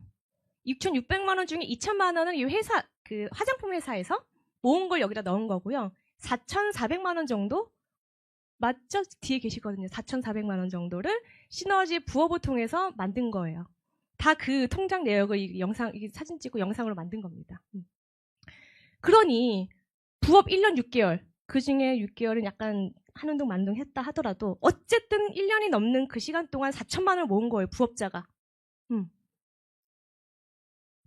6,600만 원 중에 2천만 원은 이 회사 그 화장품 회사에서 모은 걸 여기다 넣은 거고요. 4,400만 원 정도 맞죠? 뒤에 계시거든요. 4,400만 원 정도를 시너지 부업을 통해서 만든 거예요. 다 그 통장 내역을 사진 찍고 영상으로 만든 겁니다. 그러니 부업 1년 6개월, 그 중에 6개월은 약간 하는 둥 만둥 했다 하더라도 어쨌든 1년이 넘는 그 시간 동안 4천만 원을 모은 거예요. 부업자가.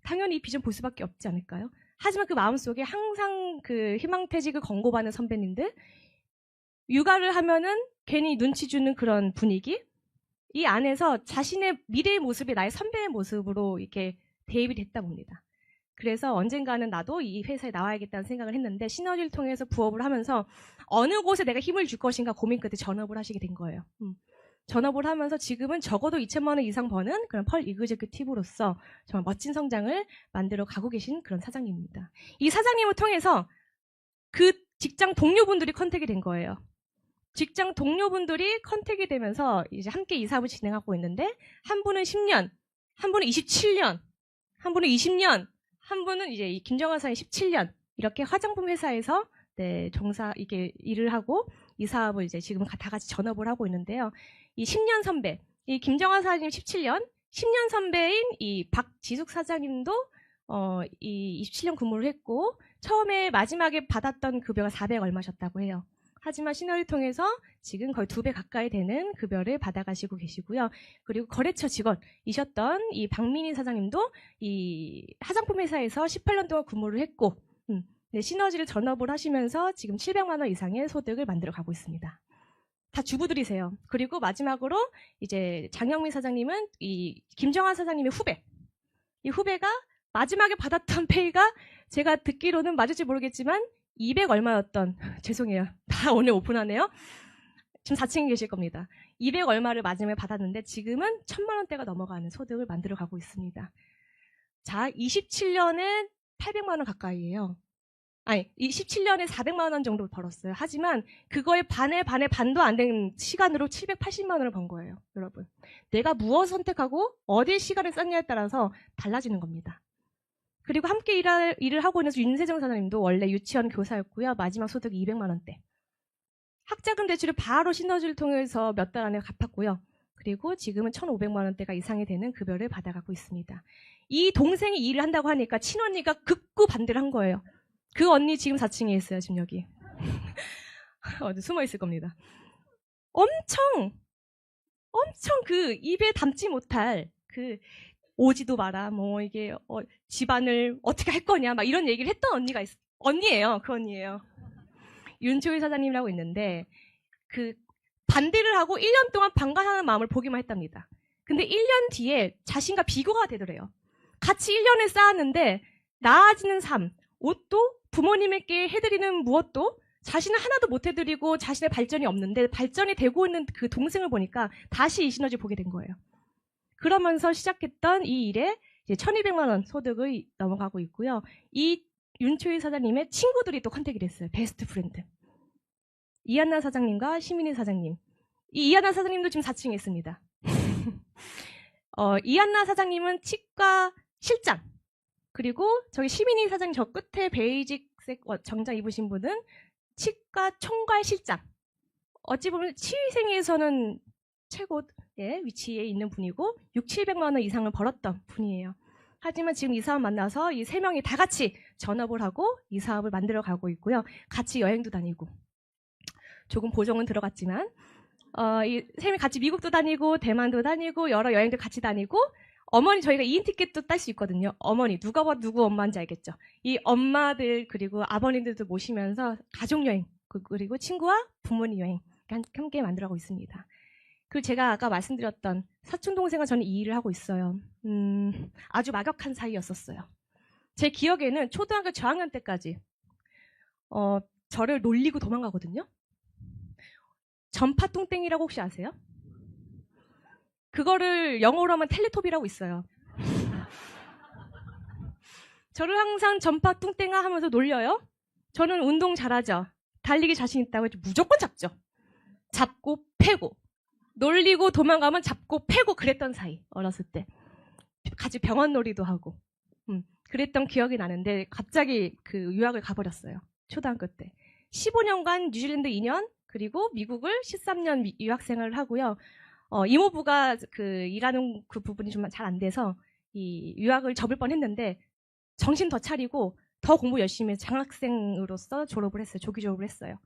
당연히 이 비전 볼 수밖에 없지 않을까요? 하지만 그 마음속에 항상 그 희망퇴직을 권고받는 선배님들, 육아를 하면은 괜히 눈치 주는 그런 분위기, 이 안에서 자신의 미래의 모습이 나의 선배의 모습으로 이렇게 대입이 됐다 봅니다. 그래서 언젠가는 나도 이 회사에 나와야겠다는 생각을 했는데 시너지를 통해서 부업을 하면서 어느 곳에 내가 힘을 줄 것인가 고민 끝에 전업을 하시게 된 거예요. 전업을 하면서 지금은 적어도 2천만 원 이상 버는 그런 펄 이그제큐티브로서 정말 멋진 성장을 만들어 가고 계신 그런 사장님입니다. 이 사장님을 통해서 그 직장 동료분들이 컨택이 된 거예요. 직장 동료분들이 컨택이 되면서 이제 함께 이 사업을 진행하고 있는데 한 분은 10년, 한 분은 27년, 한 분은 20년, 한 분은 이제 김정아 사장이 17년 이렇게 화장품 회사에서 이게 일을 하고 이 사업을 이제 지금 다 같이 전업을 하고 있는데요. 이 10년 선배, 이 김정아 사장님 17년, 10년 선배인 이 박지숙 사장님도 이 27년 근무를 했고 처음에 마지막에 받았던 급여가 400 얼마셨다고 해요. 하지만 시너지를 통해서 지금 거의 2배 가까이 되는 급여를 받아가시고 계시고요. 그리고 거래처 직원이셨던 이 박민희 사장님도 이 화장품 회사에서 18년 동안 근무를 했고 시너지를 전업을 하시면서 지금 700만 원 이상의 소득을 만들어 가고 있습니다. 다 주부들이세요. 그리고 마지막으로 이제 장영민 사장님은 이 김정아 사장님의 후배. 이 후배가 마지막에 받았던 페이가 제가 듣기로는 맞을지 모르겠지만 200 얼마였던, 죄송해요. 다 오늘 오픈하네요. 지금 4층에 계실 겁니다. 200 얼마를 마지막에 받았는데 지금은 1,000만 원대가 넘어가는 소득을 만들어 가고 있습니다. 자, 27년에 800만 원 가까이예요. 아니, 27년에 400만 원 정도 벌었어요. 하지만 그거의 반도 안 된 시간으로 780만 원을 번 거예요. 여러분. 내가 무엇을 선택하고 어디에 시간을 썼냐에 따라서 달라지는 겁니다. 그리고 함께 일을 하고 있는 윤세정 사장님도 원래 유치원 교사였고요. 마지막 소득이 200만 원대. 학자금 대출을 바로 시너지를 통해서 몇 달 안에 갚았고요. 그리고 지금은 1,500만 원대가 이상이 되는 급여를 받아가고 있습니다. 이 동생이 일을 한다고 하니까 친언니가 극구 반대를 한 거예요. 그 언니 지금 4층에 있어요. 지금 여기. 어디 숨어 있을 겁니다. 엄청 그 입에 담지 못할 그 오지도 마라. 뭐 이게 집안을 어떻게 할 거냐 막 이런 얘기를 했던 언니예요. 그 언니예요. 윤초희 사장님이라고 있는데 그 반대를 하고 1년 동안 반가하는 마음을 보기만 했답니다. 근데 1년 뒤에 자신과 비교가 되더래요. 같이 1년을 쌓았는데 나아지는 삶, 옷도 부모님에게 해드리는 무엇도 자신은 하나도 못 해드리고 자신의 발전이 없는데 발전이 되고 있는 그 동생을 보니까 다시 이 시너지 보게 된 거예요. 그러면서 시작했던 이 일에 이제 1,200만 원 소득을 넘어가고 있고요. 이 윤초희 사장님의 친구들이 또 컨택이 됐어요. 베스트 프렌드. 이한나 사장님과 시민희 사장님. 이 이한나 사장님도 지금 4층에 있습니다. 이한나 사장님은 치과 실장. 그리고 저기 시민희 사장님 저 끝에 베이직색 정장 입으신 분은 치과 총괄 실장. 어찌 보면 치위생에서는 최고의 위치에 있는 분이고 6,700만 원 이상을 벌었던 분이에요. 하지만 지금 이 사람 만나서 이 세 명이 다 같이 전업을 하고 이 사업을 만들어 가고 있고요. 같이 여행도 다니고 조금 보정은 들어갔지만 이 세 명이 같이 미국도 다니고 대만도 다니고 여러 여행도 같이 다니고 어머니 저희가 2인 티켓도 딸 수 있거든요. 어머니 누가 봐도 누구 엄마인지 알겠죠. 이 엄마들 그리고 아버님들도 모시면서 가족여행 그리고 친구와 부모님 여행 함께 만들어가고 있습니다. 그리고 제가 아까 말씀드렸던 사촌동생과 저는 이 일을 하고 있어요. 아주 막역한 사이였었어요. 제 기억에는 초등학교 저학년 때까지 저를 놀리고 도망가거든요. 전파뚱땡이라고 혹시 아세요? 그거를 영어로 하면 텔레토비라고 있어요. 저를 항상 전파뚱땡아 하면서 놀려요. 저는 운동 잘하죠. 달리기 자신 있다고 해도 무조건 잡죠. 잡고 패고 놀리고 도망가면 잡고 패고 그랬던 사이. 어렸을 때 같이 병원 놀이도 하고 그랬던 기억이 나는데 갑자기 그 유학을 가버렸어요. 초등학교 때 15년간 뉴질랜드 2년 그리고 미국을 13년 유학생활을 하고요. 이모부가 그 일하는 그 부분이 좀 잘 안 돼서 이 유학을 접을 뻔했는데 정신 더 차리고 더 공부 열심히 해서 장학생으로서 졸업을 했어요. 조기 졸업을 했어요.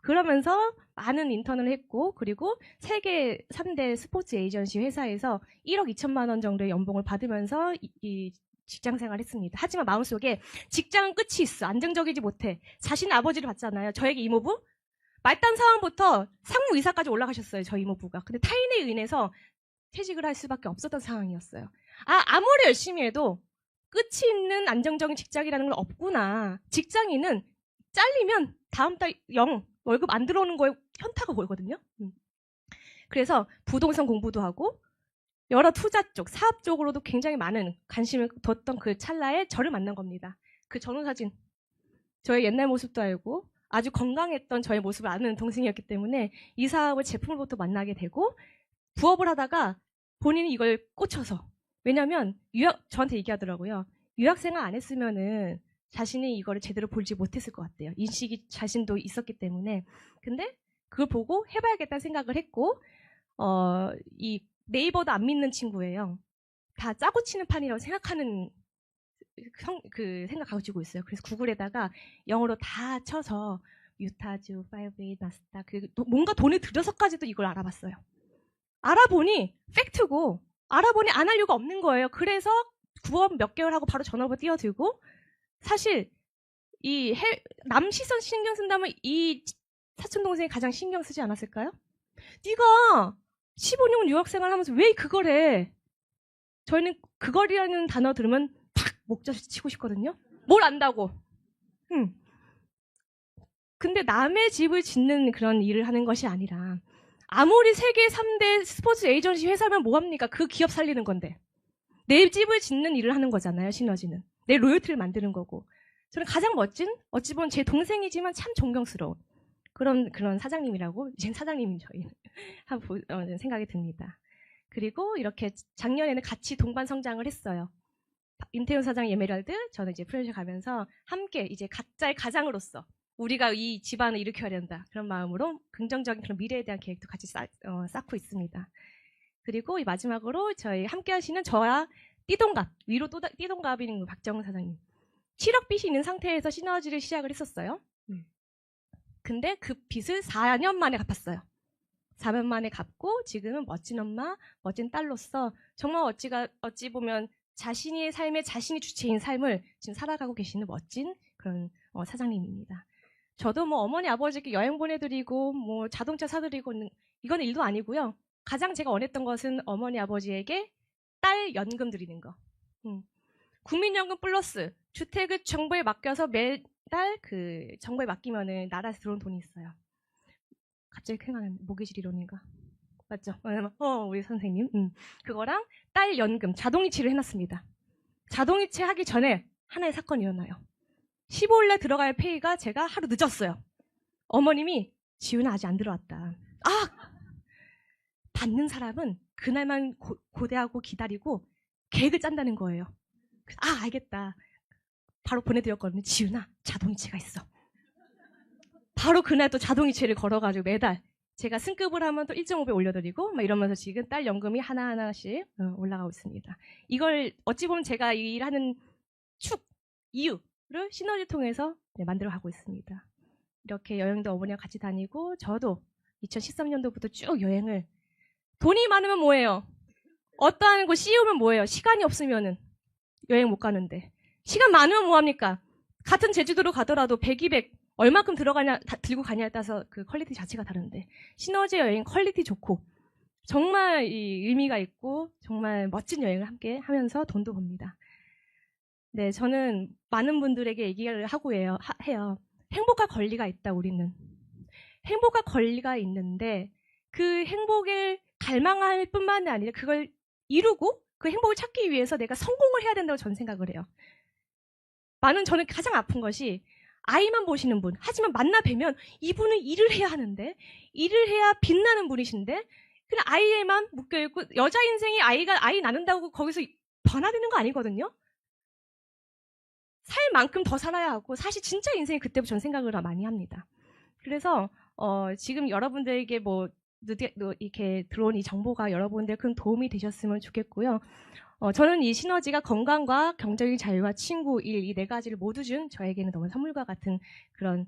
그러면서 많은 인턴을 했고 그리고 세계 3대 스포츠 에이전시 회사에서 1억 2천만 원 정도의 연봉을 받으면서 이 직장 생활을 했습니다. 하지만 마음속에 직장은 끝이 있어. 안정적이지 못해. 자신의 아버지를 봤잖아요. 저에게 이모부. 말단 상황부터 상무이사까지 올라가셨어요. 저희 이모부가. 근데 타인에 의해서 퇴직을 할 수밖에 없었던 상황이었어요. 아무리 열심히 해도 끝이 있는 안정적인 직장이라는 건 없구나. 직장인은 잘리면 다음 달 0 월급 안 들어오는 거에 현타가 오거든요. 그래서 부동산 공부도 하고 여러 투자 쪽, 사업 쪽으로도 굉장히 많은 관심을 뒀던 그 찰나에 저를 만난 겁니다. 그 전후사진, 저의 옛날 모습도 알고 아주 건강했던 저의 모습을 아는 동생이었기 때문에 이 사업을 제품으로부터 만나게 되고 부업을 하다가 본인이 이걸 꽂혀서 왜냐면 저한테 얘기하더라고요. 유학생활 안 했으면은 자신이 이거를 제대로 볼지 못했을 것 같대요. 인식이 자신도 있었기 때문에. 근데 그걸 보고 해봐야겠다는 생각을 했고 이 네이버도 안 믿는 친구예요. 다 짜고 치는 판이라고 생각하는 그 생각 가지고 있어요. 그래서 구글에다가 영어로 다 쳐서 유타주, 5A, 나스닥 뭔가 돈을 들여서까지도 이걸 알아봤어요. 알아보니 팩트고 알아보니 안 할 이유가 없는 거예요. 그래서 구업 몇 개월 하고 바로 전업을 뛰어들고 사실 이 남 시선 신경 쓴다면 이 사촌동생이 가장 신경 쓰지 않았을까요? 네가 15년 유학생활 하면서 왜 그걸 해? 저희는 그걸이라는 단어 들으면 팍 목젖이 치고 싶거든요. 뭘 안다고. 근데 남의 집을 짓는 그런 일을 하는 것이 아니라 아무리 세계 3대 스포츠 에이전시 회사면 뭐합니까? 그 기업 살리는 건데. 내 집을 짓는 일을 하는 거잖아요. 시너지는. 내 로열티를 만드는 거고. 저는 가장 멋진 어찌 보면 제 동생이지만 참 존경스러운 그런 사장님이라고 이젠 사장님인 저희 생각이 듭니다. 그리고 이렇게 작년에는 같이 동반 성장을 했어요. 임태훈 사장 에메랄드, 저는 이제 프로젝트 가면서 함께 이제 각자의 가장으로서 우리가 이 집안을 일으켜야 된다. 그런 마음으로 긍정적인 그런 미래에 대한 계획도 같이 쌓고 있습니다. 그리고 이 마지막으로 저희 함께 하시는 저와 띠동갑, 위로 띠동갑인 박정은 사장님. 7억 빚이 있는 상태에서 시너지를 시작을 했었어요. 근데 그 빚을 4년 만에 갚았어요. 4년 만에 갚고 지금은 멋진 엄마, 멋진 딸로서 정말 어찌 보면 자신의 삶에 자신이 주체인 삶을 지금 살아가고 계시는 멋진 그런 사장님입니다. 저도 뭐 어머니 아버지께 여행 보내드리고 뭐 자동차 사드리고 이건 일도 아니고요. 가장 제가 원했던 것은 어머니 아버지에게 딸 연금 드리는 거. 국민연금 플러스 주택을 정부에 맡겨서 매달 그 정부에 맡기면은 나라에서 들어온 돈이 있어요. 갑자기 생각나는 모기질 이론인가? 맞죠? 우리 선생님. 그거랑 딸 연금 자동이체를 해놨습니다. 자동이체 하기 전에 하나의 사건이 일어나요. 15일날 들어갈 페이가 제가 하루 늦었어요. 어머님이 지훈아 아직 안 들어왔다. 받는 사람은 그날만 고대하고 기다리고 계획을 짠다는 거예요. 알겠다. 바로 보내드렸거든요. 지훈아 자동이체가 있어. 바로 그날 또 자동이체를 걸어가지고 매달 제가 승급을 하면 또 1.5배 올려드리고 막 이러면서 지금 딸 연금이 하나하나씩 올라가고 있습니다. 이걸 어찌 보면 제가 이 일하는 이유를 시너지 통해서 만들어가고 있습니다. 이렇게 여행도 어머니와 같이 다니고 저도 2013년도부터 쭉 여행을 돈이 많으면 뭐예요? 어떠한 곳 씌우면 뭐예요? 시간이 없으면은 여행 못 가는데 시간 많으면 뭐합니까? 같은 제주도로 가더라도 100, 200 얼마큼 들고 가냐에 따라서 그 퀄리티 자체가 다른데 시너지 여행 퀄리티 좋고 정말 이 의미가 있고 정말 멋진 여행을 함께 하면서 돈도 법니다. 네, 저는 많은 분들에게 얘기를 하고 해요. 행복할 권리가 있다, 우리는. 행복할 권리가 있는데 그 행복을 갈망할 뿐만이 아니라 그걸 이루고 그 행복을 찾기 위해서 내가 성공을 해야 된다고 저는 생각을 해요. 저는 가장 아픈 것이 아이만 보시는 분, 하지만 만나 뵈면 이분은 일을 해야 하는데 일을 해야 빛나는 분이신데 그냥 아이에만 묶여있고 여자 인생이 아이 낳는다고 거기서 변화되는 거 아니거든요. 살 만큼 더 살아야 하고 사실 진짜 인생이 그때부터 저는 생각을 많이 합니다. 그래서 지금 여러분들에게 이렇게 들어온 이 정보가 여러분들 큰 도움이 되셨으면 좋겠고요. 저는 이 시너지가 건강과 경제적인 자유와 친구, 일, 이 네 가지를 모두 준 저에게는 너무 선물과 같은 그런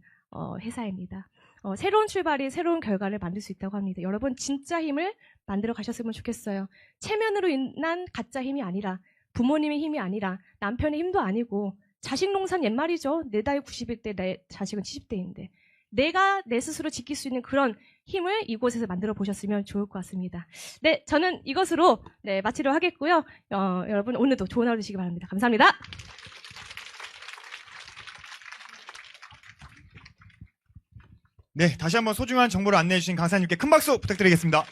회사입니다. 새로운 출발이 새로운 결과를 만들 수 있다고 합니다. 여러분 진짜 힘을 만들어 가셨으면 좋겠어요. 체면으로 인한 가짜 힘이 아니라 부모님의 힘이 아니라 남편의 힘도 아니고 자식 농산 옛말이죠. 내 나이 90일 때 내 자식은 70대인데 내가 내 스스로 지킬 수 있는 그런 힘을 이곳에서 만들어 보셨으면 좋을 것 같습니다. 네, 저는 이것으로 마치도록 하겠고요. 여러분 오늘도 좋은 하루 되시기 바랍니다. 감사합니다. 네, 다시 한번 소중한 정보를 안내해 주신 강사님께 큰 박수 부탁드리겠습니다.